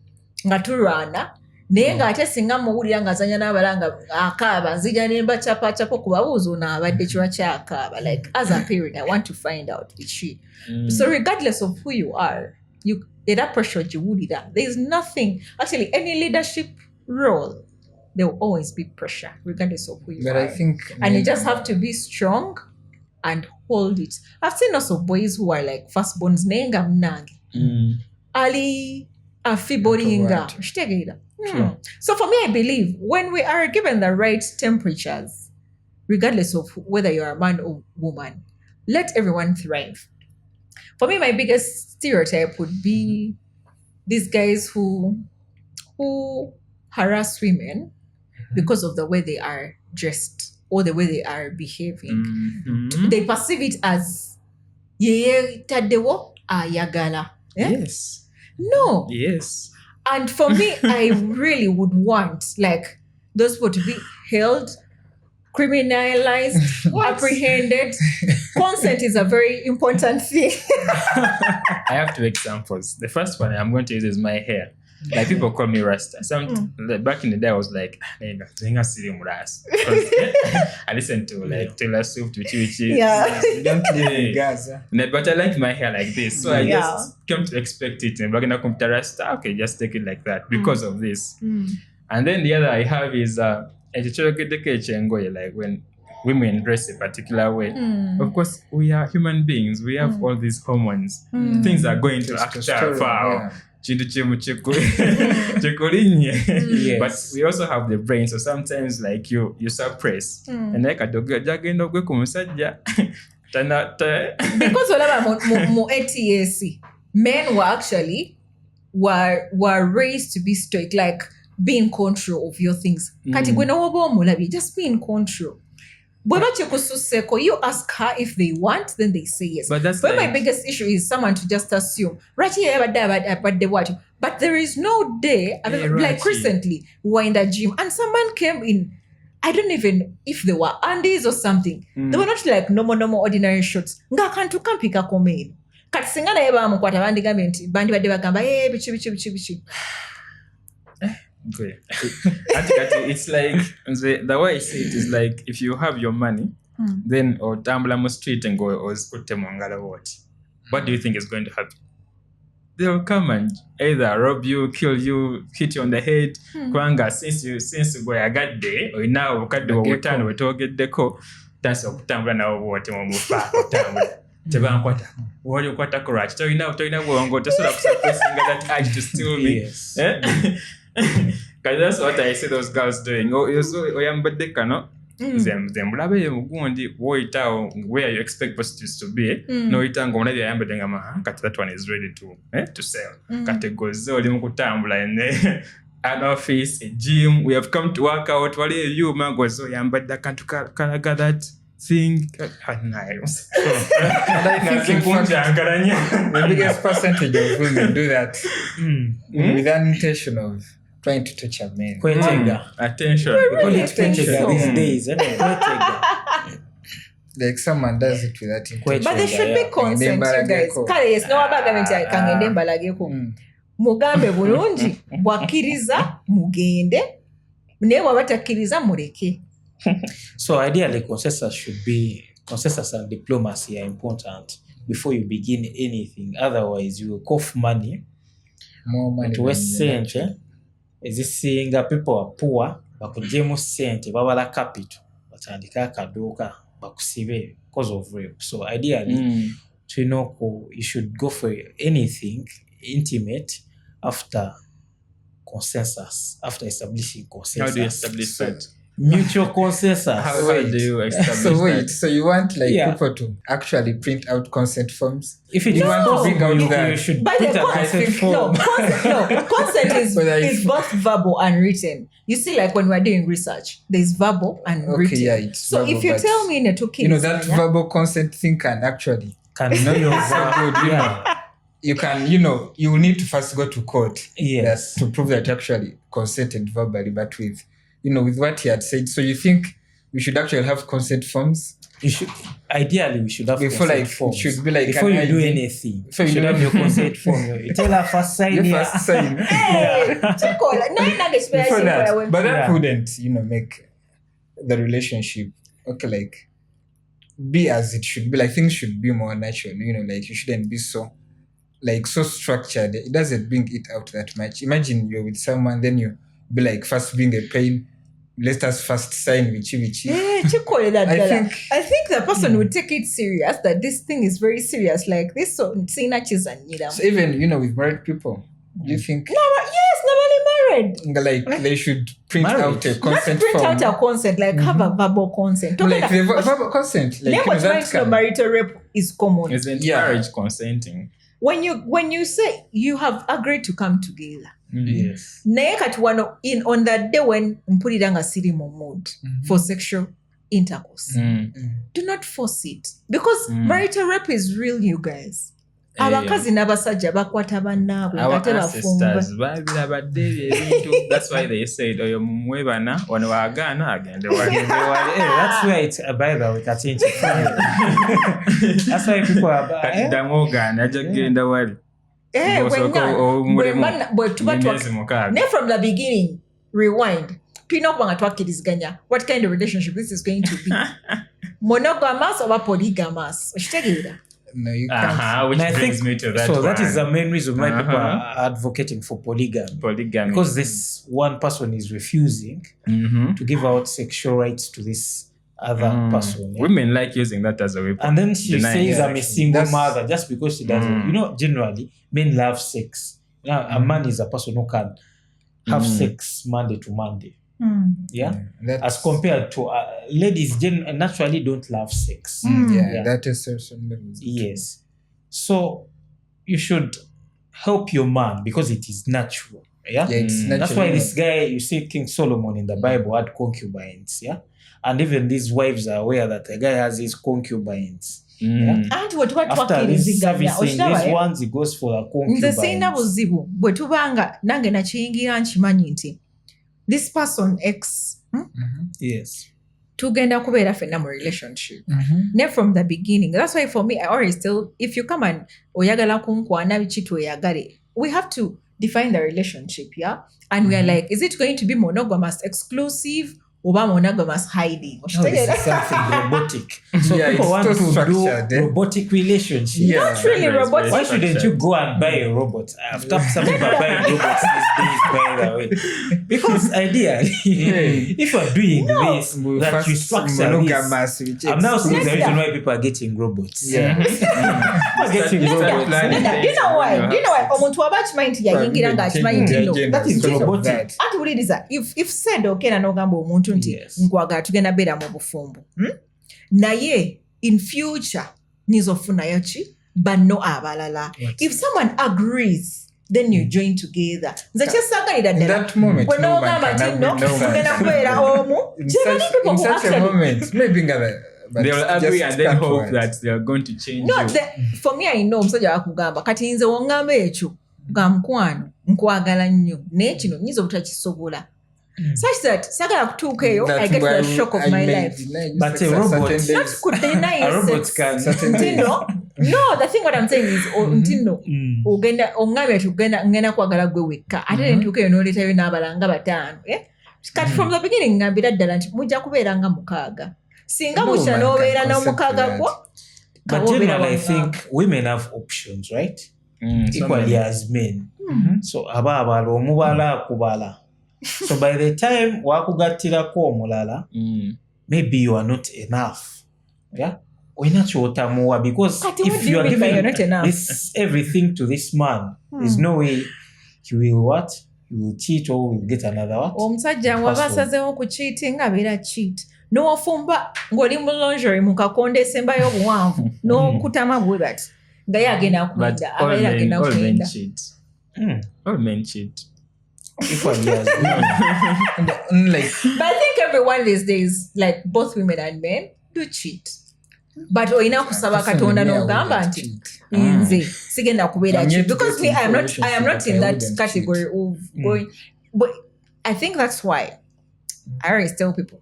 nga turwana, naye ng'ate singa muwulira ng'azanya n'abala nga akaaba, nzija ne mbacapacapa okubabuuza ono abadde kiba kyakaaba. Like, as a parent, I want to find out with she. So regardless of who you are, that pressure jiwulira. There is nothing, actually, any leadership role, there will always be pressure, regardless of who you But are. I think. And you just have to be strong and hold it. I've seen also boys who are like firstborns nenga mnange. Ali afiboringa. So for me, I believe when we are given the right temperatures, regardless of whether you're a man or woman, let everyone thrive. For me, my biggest stereotype would be these guys who harass women because of the way they are dressed or the way they are behaving. They perceive it as yeye tadewo ayagala. Yeah? Yes. No. Yes. And for me, I really would want like those people to be held, criminalized, apprehended. Consent is a very important thing. I have two examples. The first one I'm going to use is my hair. Like people call me Rasta. Back in the day, I was like, because I listened to like Taylor Swift, which Yeah. Don't live in Gaza. but I like my hair like this, so I just came to expect it. And back in the Rasta, okay, just take it like that because of this. And then the other I have is like when women dress a particular way. Of course, we are human beings. We have all these hormones. Things are going to act Testosterone, Yes. But we also have the brain, so sometimes like you suppress and like a dog jagenda gwe kumusajja Because olaba mu ATAC, men were raised to be stoic, like be in control of your things. Kati gwe nawoba omulabi, just be in control. But you ask her if they want, then they say yes. But that's my like- biggest issue is someone to just assume, right here, but they watch. But there is no day, I mean, Yeah, like right. recently, we were in the gym and someone came in. I don't even if they were undies or something. They were not like normal ordinary shorts. Nga kantu kampika komeni. Kati singa naye bamukwata bandigambye nti bandi badde bagamba bichi. Okay. It's like the way I say it is like if you have your money, then or tambula mu street and go or zikutte mu ngalo what do you think is going to happen? They will come and either rob you, kill you, hit you on the head. Kwanga since gwe yagadde olina obukadde obutaano wetwogeddeko tansi okutambula nawo bw'oti mu mufaako otambula tebankwata wali okwatako lwaki tolina bwongo tosobola kusapresinga that urge to steal me. Yes. Because that's what I see those girls doing. Oyambadde kano zembulabe mugundi woyitawo where you expect prostitutes to be noyita ng'omulabye ayambadde nga kati that one is ready to sell. Kati gozze oli mu kutambula an office, a gym, we have come to work out, wali ebyuma gozze oyambadde akantu kalaga that thing. Nice. The biggest percentage of women do that with an intention of trying to touch a man. Kwetega. Attention. We call it think kwetega so. these days. Kwetega. Like someone does it with that intention. But there should be consent, you guys. Kale yes, no wabaga nti kangende mbalageko. Mugambe bulungi bwakkiriza mugende naye bw'aba takkiriza muleke. So ideally, consensus and diplomacy are important before you begin anything. Otherwise, you will cough money More money. to waste sente. Ezisinga people are poor, bakuggyemu sente babala capital, batandika akaduuka bakusibe because of rape. So ideally, you should go for anything intimate after consensus, after establishing consensus. How do you establish that? Mutual consensus. How do you establish So wait, that? so you want like Yeah. people to actually print out consent forms? If it You is want to possible, bring out you that. should But print the a consent form. consent Whether is both verbal and written. You see, like when we're doing research, there's verbal and Okay, written. yeah, it's So verbal, if you but tell me in a token, you know that verbal consent thing can actually Can know your so good, you know. You can, you will need to first go to court Yes. to prove that you actually consented verbally, but with what he had said. So you think we should actually have consent forms? You should ideally we should have Before, consent like, forms. should be like before an you do ID. anything. Before You you should do have your anything. consent form. You tell her first sign You here. first sign. hey, Before that, but that Yeah. wouldn't, make the relationship like be as it should be. Like things should be more natural. Like you shouldn't be so structured. It doesn't bring it out that much. Imagine you're with someone, then you be like first bring a pain. Let us first sign vichi. I think the person would take it serious, that this thing is very serious. Like this, so even with married people, do you think yes, normally married. like they should print Married. out a Not consent print form? out a consent, like have a verbal consent. Like the verbal consent. Like Name what that makes can- marital rape is common. Isn't Yeah. marriage consenting? When you say you have agreed to come together, Yes. naye kati wano on that day when mpulira nga siri mu mood for sexual intercourse, do not force it, because marital rape is real, you guys. Abakazi n'abasajja bakwata bannaabwe Our nga tebafumba. ancestors babirabadde ebintu. That's why they said oyo mwebana wano waagaana agende wali. That's where it's by the way, change it. That's why people are Kati ddamu ogaana ajja kugenda wali. Bwe tuba Emyezi mukaaga. ne from the beginning, rewind, tulina okuba nga twakkiriziganya what kind of relationship this is going to be. Monogamous oba polygamous, okitegeera? No, you can't. Which And I brings think me to that so. That one. is the main reason why people are advocating for polygamy. Polygamy. Because this one person is refusing to give out sexual rights to this other person. Yeah? Women like using that as a weapon. And then she Denying says, it. I'm a single That's- mother just because she doesn't. You know, generally, men love sex. You know, a man is a person who can have sex Monday to Monday. Yeah? As compared to ladies, naturally don't love sex. Yeah. That is also Yes. So you should help your man because it is natural. Yeah. it's natural. That's why this guy, you see, King Solomon in the Bible had concubines. Yeah. And even these wives are aware that the guy has his concubines. Yeah? Anti what After this servicing, these ones, he goes for a nze sirina concubines. buzibu bwe tubanga nange nakiyingira nkimanyi nti this person x Yes. tugenda kubeera ffenna mu relationship ne from the beginning. That's why for me I always tell, if you come and oyagala kunkwana biki tweyagale, we have to define the relationship, yeah, and we are like, is it going to be monogamous exclusive oba monogamous hiding? This is something robotic. So Yeah, people it's want too to do structured, eh? robotic relationship. Yeah. Not really Very robotic. Why shouldn't you go and buy a robot? I've stopped some people buying robots these days, by the way. Because ideally, if you're doing this, that you structure this. I'm now seeing the reason why people are getting robots. Yeah. People are getting robots. Do you know why omuntu waba akimanyi nti yayingira ng'akimanyi nti no, That is robotic. anti wuliriza, if said okay na n'ogamba omuntu nti Yes. nkwagala tugenda beera mu bufumbo, naye in future niza ofunayo ki banno abalala. If someone agrees, then you join together. Nze kyesagalira In ddala that moment, bwe no man n'ogamba can nti no agree, no man. tugenda kubeera omu, In generally people in who such a actually moment, maybe but They'll agree just and then can't hope work. that they're going to change no, you. for me I know omusajja wakugamba kati nze wongamba ekyo ga mukwano nkwagala nnyo naye kino nyiza obutakisobola such that sagala kutuuka eyo I get the shock of my life. But a robot- Not could deny A robot sex. can. Nti no, the thing what I'm saying is nti no ogenda ongambye ati ngenda kwagala gwe wekka ate ne ntuuka eyo n'oleetayo n'abalanga bataano, kati from the beginning ngambira ddala nti mujja kubeera nga mukaaga singa No bukya man n'obeera can n'omukaaga concept gwo. But Kawobeera generally, I wangamba. think women have options, right? Some Equally men- as men. So aba abala omubala akubala. So by the time wakugattirako omulala, maybe you are not enough. Yeah? Oyina kyotamuwa because Kati what if do you you are mean by you're not giving enough? this everything to this man, there's no way he will what? He will cheat or will get another what? Omusajja waba Password. asazeewo ku cheating abeera cheat n'ofumba ng'oli mu lingerie mu kakonde esembayo obuwanvu n'okutama bwe bati nga ye agenda But kuwenda all abeera men, agenda all men kuwenda. cheat. Hmm. All men cheat. Equally as men. Like But I think everyone these days, like both women and men, do cheat. But oyina kusaba Katonda n'ogamba nti nze sigenda kubeera I'm cheat yet to because get me I am into a not in relationship, that but I wouldn't category of going. But I think that's why I always tell people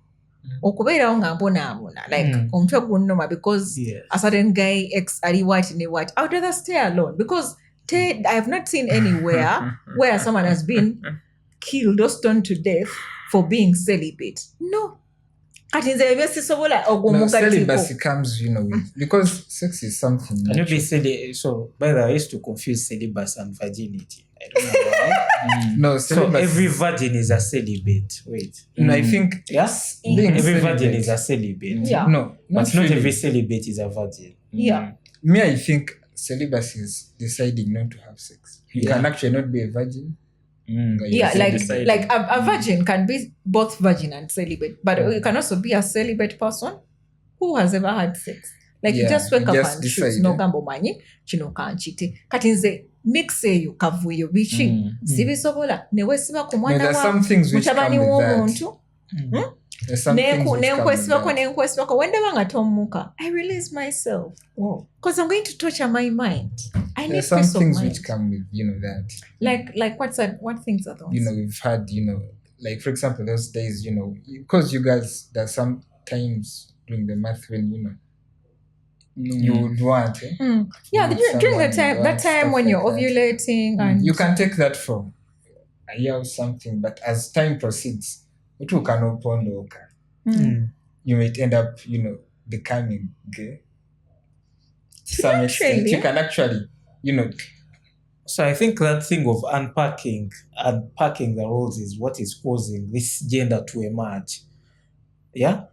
okubeerawo nga mbonaabona like omutwe gunnuma because Yes. a certain guy ex ali what ne what. I would rather stay alone because I have not seen anywhere where someone has been killed or stoned to death for being celibate. No. Kati nze ebyo sisobola no, celibacy ogumugatiko. comes, with because sex is something. Can you be so by the way, I used to confuse celibacy and virginity. I don't know why. No, So celibacy. every virgin is a celibate. Wait. No, I think Yes? being Every virgin celibate- is a celibate. Yeah. No, But not really. every celibate is a virgin. Yeah. Me, I think celibacy is deciding not to have sex. You Yeah. can actually not be a virgin. Yeah, It's like decided. like a virgin can be both virgin and celibate, but you can also be a celibate person who has ever had sex. Like you Yeah, just wake you up just and decide, choose no gambo manyi kino kanchite. Kati nze mix eyo kavuyo bichi zibisobola ne wesiba ku No, mwana there's wa some things which mutabani come with that. w'omuntu There's some things which come with that. nenkwesibako wendaba nga tomuka. I release myself because I'm going to torture my mind. I need There's some peace of things mind. which come with, that. Like what things are those? We've had, like for example, those days, because you guys, there's some times during the month when, you would want, Yeah, with during someone, that time when stuff you're like that. ovulating and You can take that for a year or something, but as time proceeds, it will can open you might end up, becoming gay. To some extent, really. you can actually, So I think that thing of unpacking the roles is what is causing this gender to emerge. Yeah?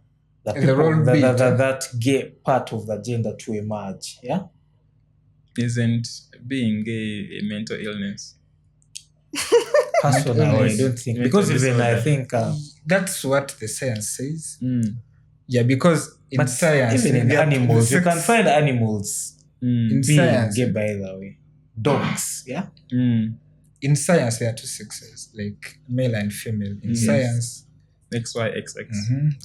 the The role people, bit, that gay part of the gender to emerge. Yeah. Isn't being gay a mental illness? Personally, I illness, don't think, mental because even I disorder. think, That's what the science says. Mm. Yeah, because in but science, even in there are animals, you sex- can find animals Mm. in being science. gay, by the way. Dogs, yeah. Mm. In science, there are two sexes, like male and female. In Yes. science, XYXX.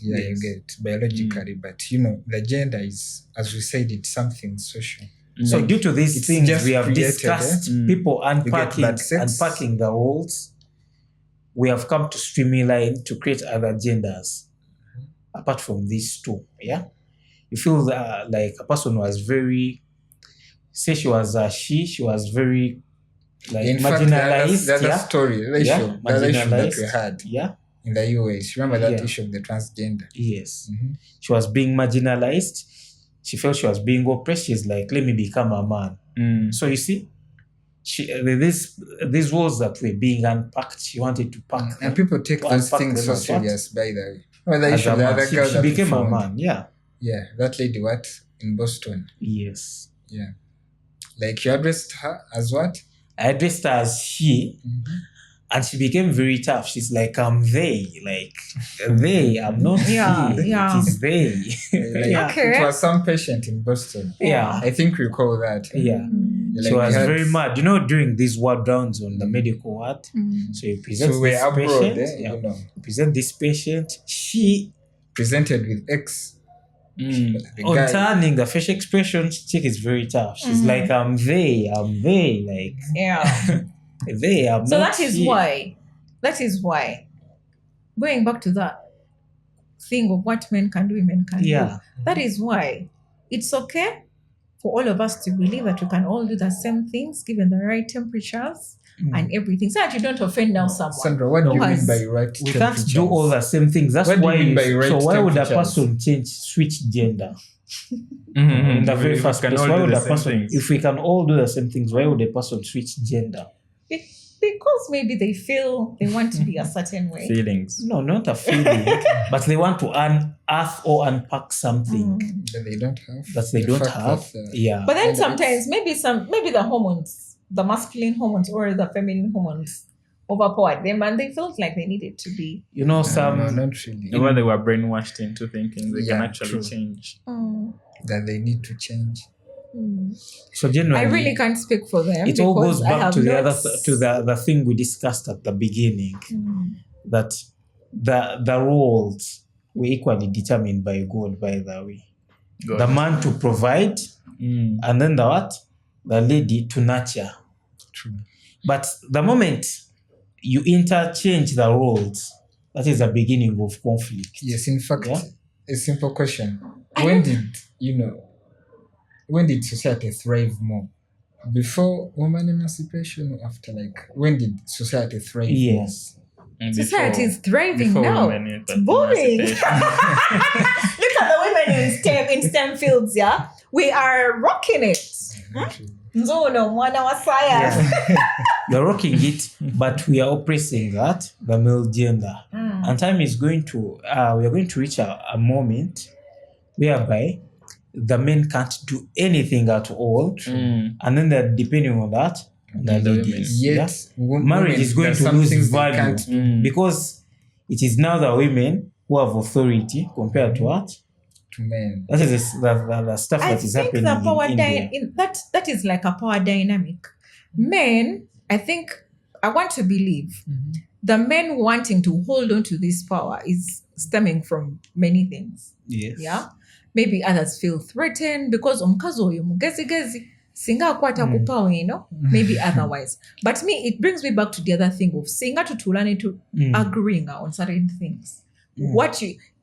yeah, you Yes. get biologically, but the gender is, as we said, it's something social. So Like, due to these it's things just we have created, discussed, eh? people get bad sex. unpacking the roles, we have come to streamline to create other genders apart from these two. Yeah, you feel that like a person was very, say she was she was very like In fact, marginalized. the other Yeah, story, the issue that we marginalized. had Yeah, in the US. Remember that Yeah. issue of the transgender? yes. Mhm. She was being marginalized. She felt she was being oppressed. She's like, let me become a man. Mm. So you see, these walls that were being unpacked, she wanted to pack And them. people take to those unpack things so them as what? serious, by the way. Well, the As issue a of the man. other She, girl she that we became a found. man. Yeah. Yeah, that lady, what? In Boston. Yes. Yeah. Like you addressed her as what? I addressed her as she, and she became very tough. She's like, I'm they. Like, they. I'm not Yeah, he. yeah. It is they. Like, Yeah. Okay. It was some patient in Boston. Yeah. I think we call that. Yeah. Like She was we had- very mad. You know, during these ward rounds on the medical ward, so you present So we're this abroad, patient. Yeah. you Present this patient. She, presented with X. Mm. The on guy, turning the facial expression, chick is very tough. She's like, I'm they. Like, Yeah. they. I'm So not that is she. why. That is why. Going back to that thing of what men can do, women can do. Yeah. That is why it's okay for all of us to believe that we can all do the same things given the right temperatures and everything, so that you don't offend now someone. Sandra, what do you who mean has- by right We can't temperatures? do all the same things. That's What do you why. mean by right So why would a temperatures? person switch gender Mhm. in the very We first can place? all Why do would the a same person, things. if we can all do the same things, why would a person switch gender? Because maybe they feel they want to be a certain way. Feelings. No, not a feeling, but they want to unearth or unpack something That they don't have. that they The don't fact have. that, Yeah. But then And sometimes maybe the hormones, the masculine hormones or the feminine hormones overpowered them and they felt like they needed to be. You know, no, some not really. Or they were brainwashed into thinking they can Yeah, actually true. change. That they need to change. so generally I really can't speak for them. it all because goes I back have to the not- other to the thing we discussed at the beginning, Mm. that the roles were equally determined by God, by the way. God. The man to provide, Mm. and then the lady to nurture. True. But the moment you interchange the roles, that is the beginning of conflict. Yes, in fact, Yeah. a simple question. When did society thrive more? Before woman emancipation or after? Like, when did society thrive more? Yes. And Society is thriving before now. women It's booming. Look emancipation. at the women in STEM fields, yeah? We are rocking it. Nzono, mwana wa science. You're rocking it, but we are oppressing the male gender. And time is we are going to reach a moment whereby the men can't do anything at all. Mm. And then they're depending on the The ladies. Yet, Yeah? Marriage is going to lose value Mm. because it is now the women who have authority compared to what? to men. That is the stuff I that is think happening the power in India. that is like a power dynamic. Men, I think, I want to believe the men wanting to hold on to this power is stemming from many things. Yes. Yeah, maybe others feel threatened because omukazi oyo mugezi singa akwata ku power, maybe otherwise. But me, it brings me back to the other thing of singa tutulane to agreeing on certain things.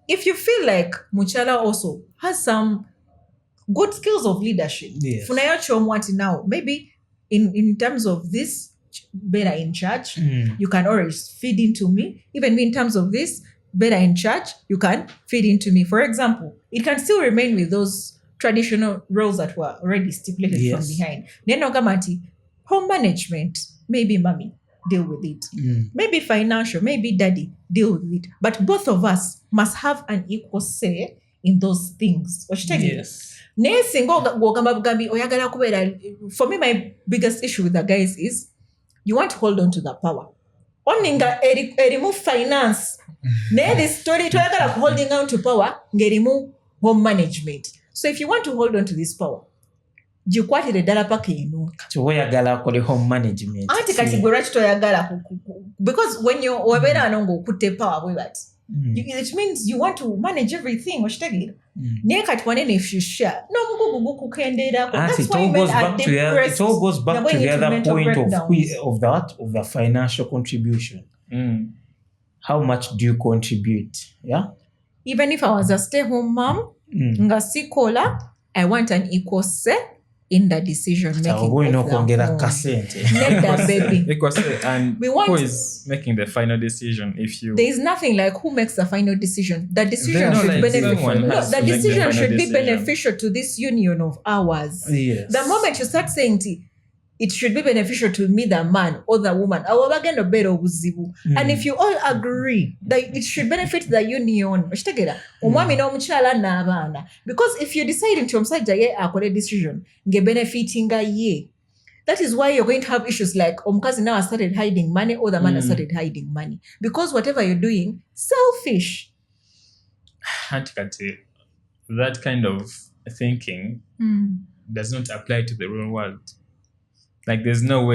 If you feel like Muchala also has some good skills of leadership, Yes. funayo chomwati now, maybe in terms of this, better in charge, you can always feed into me. Even me in terms of this, better in charge, you can feed into me. For example, it can still remain with those traditional roles that were already stipulated from Yes. behind. Neno gamati, home management, maybe mommy, deal with it. Maybe financial, maybe daddy, deal with it. But both of us must have an equal say in those things. Yes. For me, my biggest issue with the guys is you want to hold on to the power. Only remove finance. This story to holding on to power, remove home management. So if you want to hold on to this power, you kwatire ddala paka eno toyagala akole home management ate kati gwe lwaki toyagala because when you wabeera ano ng'okutte power bwe bati it means you want to manage everything okitegeera naye kati wanene ifyusha n'obugugu gukukendeerako. That's why men are depressed. It all goes back to the other point of the financial contribution. How much do you contribute? Yeah. Even if I was a stay-home mom, nga sikola, I want an equal say in the decision making. And who is making the final decision? If you there is nothing like who makes the final decision. The decision should the decision should be beneficial to this union of ours. Yes. The moment you start saying it should be beneficial to me, the man or the woman. And if you all agree that it should benefit the union, because if you decide into a decision, benefiting that is why you're going to have issues like Omkazi now has started hiding money or the man has started hiding money. Because whatever you're doing, selfish. That kind of thinking does not apply to the real world. Like there's no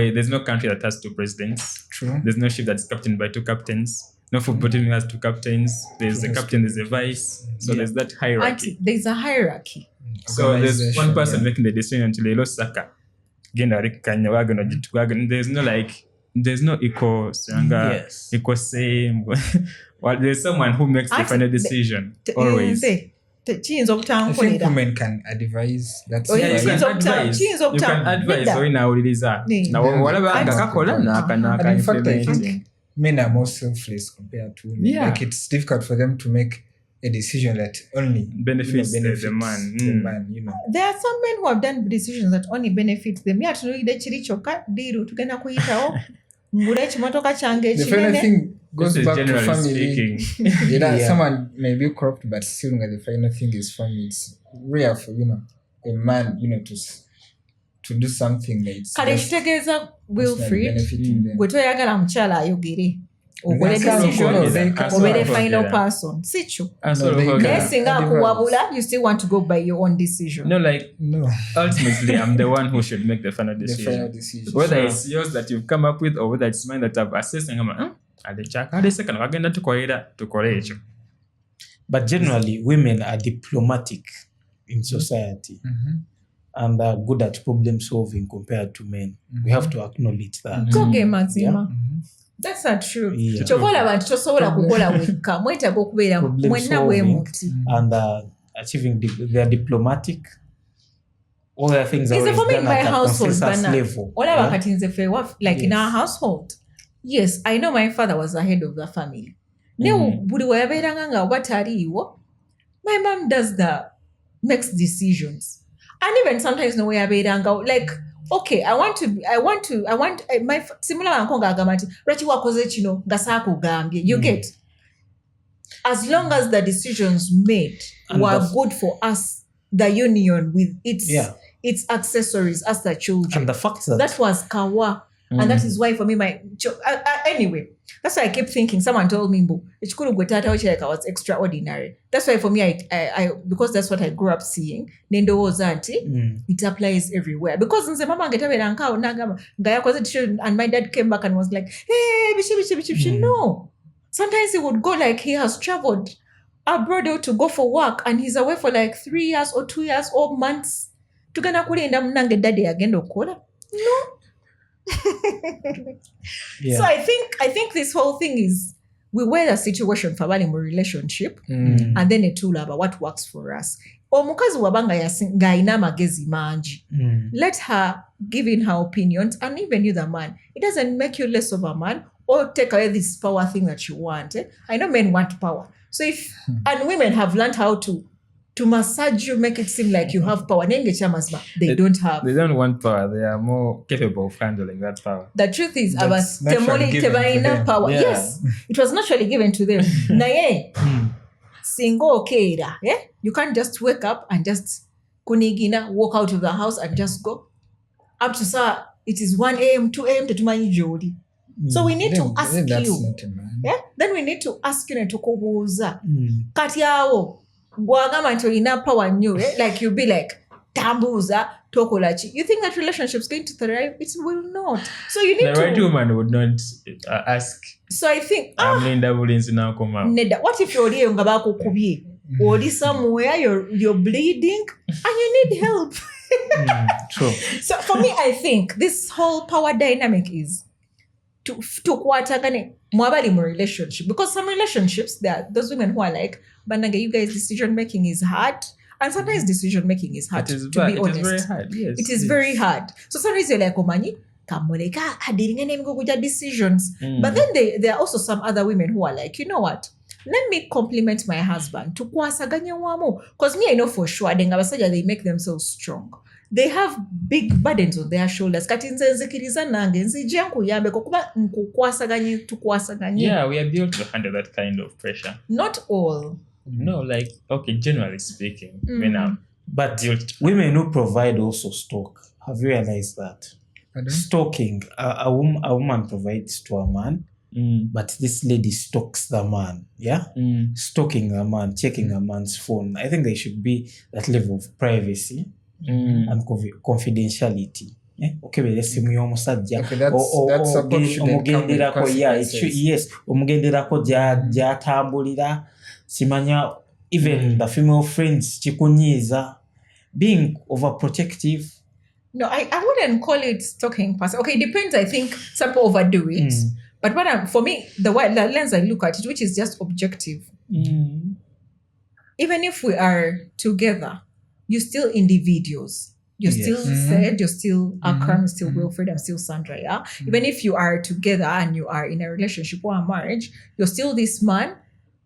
country that has two presidents. True. There's no ship that's captained by two captains. No football team has two captains. There's a captain, there's a vice. So there's that hierarchy. There's a hierarchy. So there's one person making the decision until they lost Saka. There's no equal equal same. Well, there's someone who makes the final decision always. I think women can advise. That's You can advise now it is that. Now whatever and in fact, I think men are more selfless compared to women. Yeah. Like it's difficult for them to make a decision that only benefits the man. The man, you know. There are some men who have done decisions that only benefit them. The final thing goes back to family. Speaking. Someone may be corrupt, but still the final thing is family. It's rare for a man to do something like Kale Wilfred benefiting them. gwe toyagala mukyala ayogere ogole decision obere final person si kyo naye singa akuwabula you still want to go by your own decision. No. Ultimately, I'm the one who should make the final the decision. final decision. Whether it's yours that you've come up with or whether it's mine that I've assessed and I'm like, But generally, women are diplomatic in society and are good at problem solving compared to men. We have to acknowledge that. Okay, mazima. That's not true. Kyokola abantu tosobola kukola wekka mwetaaga okubeera mwenna bwe muti. And achieving their diplomatic. All the things are always done at a consensus level. Olaba kati nze fe like in our household. Yes, I know my father was the head of the family. Buli wayabeeranga nga wataliiwo, my mom makes decisions. And even sometimes no wayabeeranga like okay, I want my similar ankonga agamati lwaki wakoze kino nga saakugambye. You get, as long as the decisions made were good for us, the union with its accessories as the children. And the fact that was kawa. And that is why for me, anyway, that's why I keep thinking, someone told me, I was extraordinary. That's why for me, I because that's what I grew up seeing, it applies everywhere. Because and my dad came back and was like, hey, no. Sometimes he would go like he has traveled abroad to go for work and he's away for like 3 years or 2 years or months. No. So I think this whole thing is we weigh the situation for a relationship and then a tool about what works for us. Omukazi wabanga yaina magezi manji. Let her give in her opinions, and even you the man. It doesn't make you less of a man or take away this power thing that you want. I know men want power. So and women have learned how to massage you, make it seem like you have power. They don't have. They don't want power. They are more capable of handling that power. The truth is, power. Yeah. Yes, it was naturally given to them. single okera, you can't just wake up and just kunigina, walk out of the house and just go. Up to sir, it is 1 a.m., 2 a.m. to Jody. So we need to ask that's you. not a man. Then we need to ask you to kubuza. Kati yawo, gwagama nti olina power nnyo, like you'll be like, tambuza, tokolachi. You think that relationship's going to thrive? It will not. So you need the to... right woman would not ask. So I think, Neda, what if you're here kubye? Or somewhere you're bleeding and you need help. True. So for me, I think this whole power dynamic is to kwatagane mwabali mu relationship, because some relationships, there are those women who are like, Bananga, you guys, decision making is hard, and sometimes decision making is hard. To be honest, it is very hard. Yes, it is very hard. So sometimes you're like, Omanyi, kamoleka adiringane mgokuja decisions. But then there are also some other women who are like, you know what? Let me compliment my husband to kwasaganya wamo, because me I know for sure they make themselves strong. They have big burdens on their shoulders. Yeah, we are built to handle that kind of pressure. Not all. No, like, okay, generally speaking, but women who provide also stock. Have you realized that? Pardon? Stalking, a woman provides to a man, but this lady stalks the man, stalking a man, checking a man's phone. I think there should be that level of privacy and confidentiality. That's omugenderako gyatambulira simanya, even the female friends chikunyiza, being overprotective. No, I wouldn't call it stalking. Okay, it depends. I think some people overdo it. But for me, the lens I look at it, which is just objective. Even if we are together, you're still individuals. You're still said, you're still Akram, still Wilfred, I'm still Sandra, Even if you are together and you are in a relationship or a marriage, you're still this man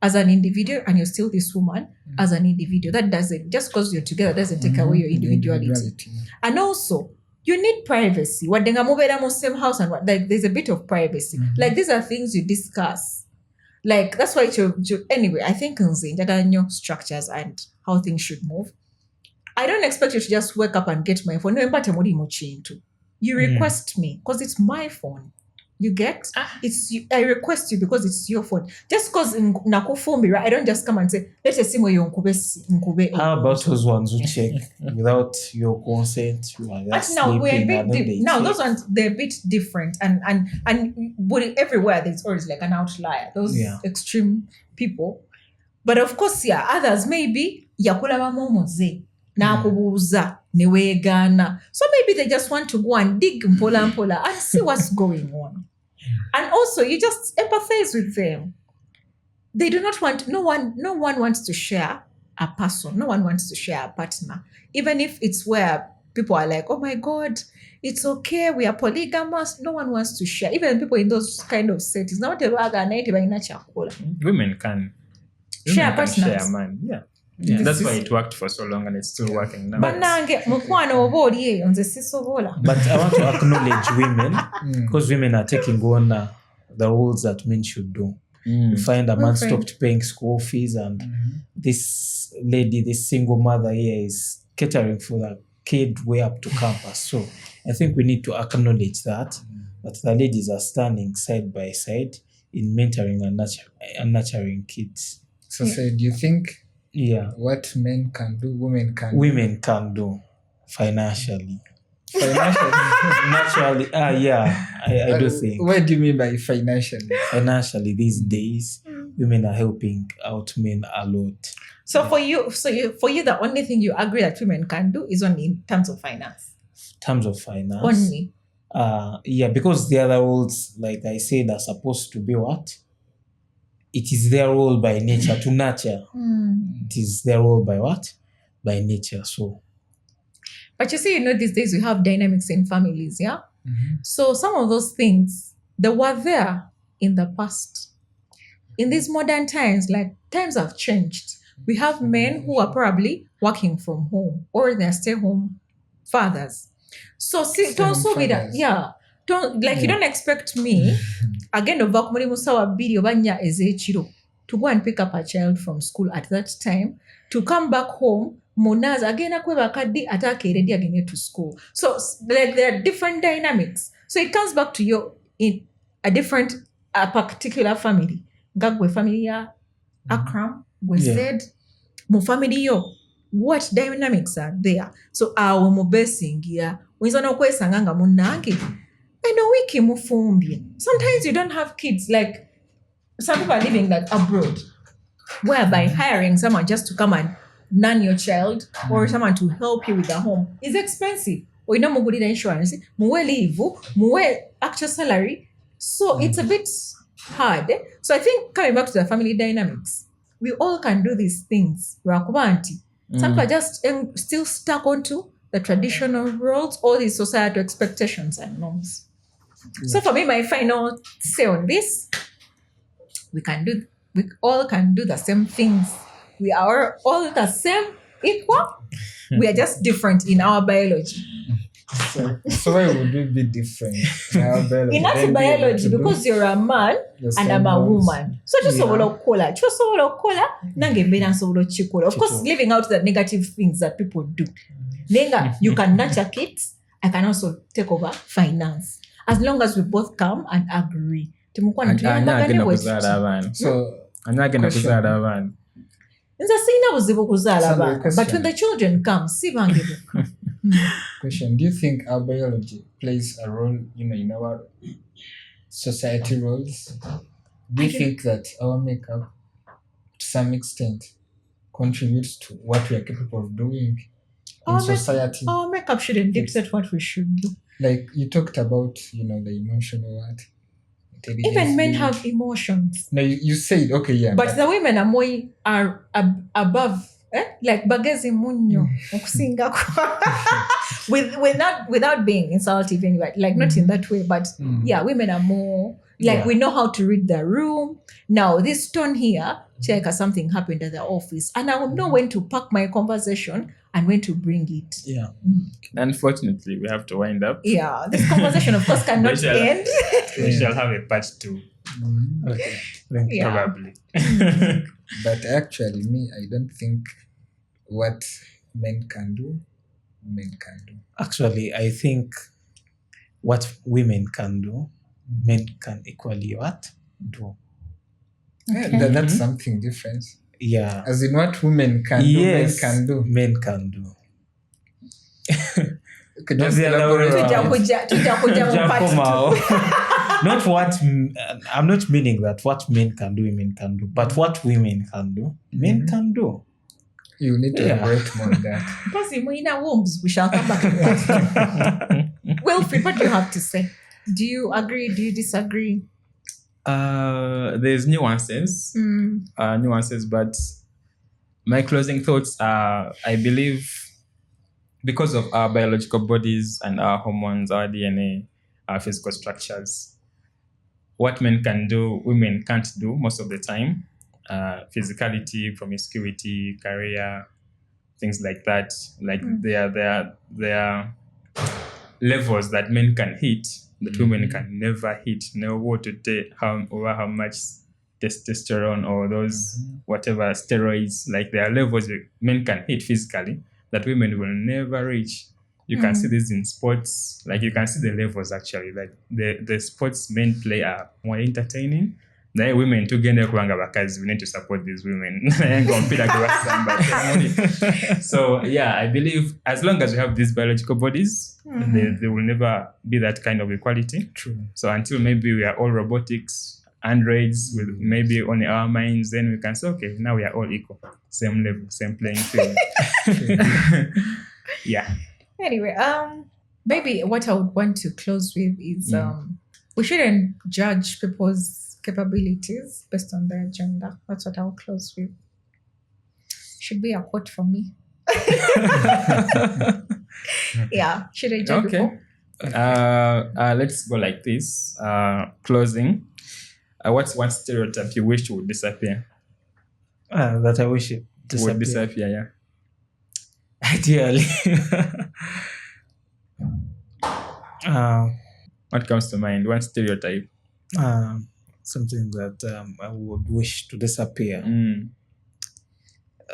as an individual and you're still this woman as an individual. That doesn't, just because you're together doesn't take away your individuality. And also, you need privacy. What the same house and what, like, there's a bit of privacy. Like, these are things you discuss. Like, that's why anyway, I think in structures and how things should move. I don't expect you to just wake up and get my phone. No, but you request me because it's my phone. You get? I request you because it's your phone. Just because I don't just come and say, let's see where you nkube. How about those ones who check without your consent? But now we're a bit now those ones, they're a bit different, and everywhere there's always like an outlier. Those extreme people. But of course, others maybe yakulaba momoze. Nakubuza niwegana. So maybe they just want to go and dig mpola and see what's going on. And also you just empathize with them. They do not want, no one wants to share a person. No one wants to share a partner. Even if it's where people are like, oh my God, it's okay, we are polygamous. No one wants to share. Even people in those kind of settings. Women can share partners. Share, man. Yeah, that's why it worked for so long and it's still working now. But I want to acknowledge women because women are taking on the roles that men should do. You find a man stopped paying school fees and this lady, this single mother here is catering for the kid way up to campus. So I think we need to acknowledge that the ladies are standing side by side in mentoring and nurturing kids. So do you think what men can do, women can do financially? Naturally. I do think. What do you mean by financially? Financially, these days, women are helping out men a lot. So for you, the only thing you agree that women can do is only in terms of finance. Terms of finance. Only. Because the other roles, like I said, are supposed to be what? It is their role by nature to nurture. It is their role by what? By nature. So. But you see, these days we have dynamics in families, So some of those things, they were there in the past. In these modern times, like times have changed. We have men who are probably working from home or they're stay-home fathers. So don't show me that, you don't expect me again over kumuli musawa biri obanya ezekiro to go and pick up her child from school at that time, to come back home, Mona's again ready again to school. So like there are different dynamics. So it comes back to you in a particular family. Gagwe family ya Akram, we said mo family yo. What dynamics are there? So awo mo besingia. Wizana kwesanga nga munange. Eno wiki mufumbi. Sometimes you don't have kids. Like some people are living like abroad, whereby hiring someone just to come and nanny your child or someone to help you with the home is expensive. Or you know, mugulida insurance, muwe leave, muwe actual salary. So it's a bit hard. So I think coming back to the family dynamics, we all can do these things. Some people are just still stuck onto the traditional roles, all these societal expectations and norms. So for me, my final say on this, we all can do the same things. We are all the same, equal. We are just different in our biology. So why would we be different in our biology? In our biology, because you're a man and I'm a woman. So just kola. Of course, leaving out the negative things that people do. Nenga, you can nurture kids. I can also take over finance. As long as we both come and agree. So but when the children come, question: do you think our biology plays a role, in our society roles? Do you think that our makeup, to some extent, contributes to what we are capable of doing in society? Our makeup shouldn't dictate what we should do. Like you talked about, the emotional what? Even men have emotions. No, you said okay, yeah. But the women are above, like bagezi munyo, okusinga without being insultive anyway. Like not in that way, but women are more like we know how to read the room. Now this tone here, check something happened at the office, and I will know when to pack my conversation and when to bring it. Yeah. Unfortunately, we have to wind up. Yeah, this conversation, of course, cannot end. We shall have a part 2. Okay. Probably. But actually, I don't think what men can do. Actually, I think what women can do, men can equally do. Yeah, that's something different. Yeah. As in what women can do, men can do. Men can do. Could just elaborate. Not what I'm not meaning that what men can do, women can do, but what women can do, men can do. You need to elaborate more on that. Because in our wombs, we shall come back to that. Wilfred, what do you have to say? Do you agree? Do you disagree? There's nuances, but my closing thoughts are, I believe, because of our biological bodies and our hormones, our DNA, our physical structures, what men can do, women can't do most of the time. Physicality, promiscuity, career, things like that. Like there are levels that men can hit that women can never hit. No what to take how much testosterone or those whatever steroids. Like there are levels that men can hit physically that women will never reach. You can see this in sports. Like you can see the levels actually. Like the sports men play are more entertaining. The women to get because we need to support these women. So yeah, I believe as long as we have these biological bodies, there will never be that kind of equality. True. So until maybe we are all robotics, androids with maybe only our minds, then we can say, okay, now we are all equal, same level, same playing field. Yeah. Anyway, maybe what I would want to close with is we shouldn't judge people's capabilities based on their gender. That's what I'll close with. Should be a quote from me. Yeah, should I judge people? Let's go like this. Closing. What's one stereotype you wish would disappear? That I wish it Would disappear, yeah. Ideally. What comes to mind? One stereotype. something that I would wish to disappear. Mm.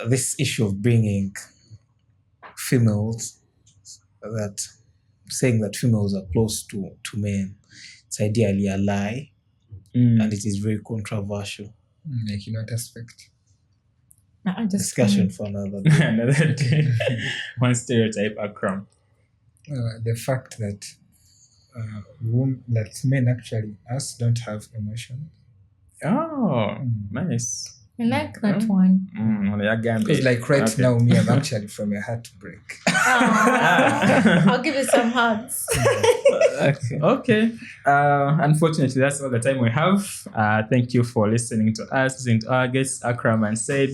This issue of bringing females, that saying that females are close to men, it's ideally a lie, and it is very controversial. Like in what aspect? Discussion for another day. Another day. One stereotype, Akram. The fact that that men actually, us, don't have emotion. Oh, nice. I like that one. Because like right now, me, I'm actually from a heartbreak. I'll give you some hugs. Okay. Unfortunately, that's all the time we have. Thank you for listening to us, listening to our guests, Akram and Said.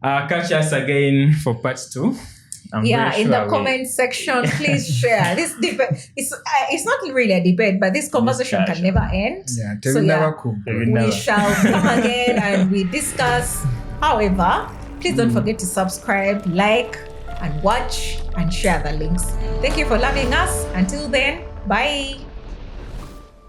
Catch us again for part 2. In the comment section, please share this debate. It's not really a debate, but this conversation can never end. We shall come again and we discuss. However, please don't forget to subscribe, like, and watch and share the links. Thank you for loving us. Until then, bye.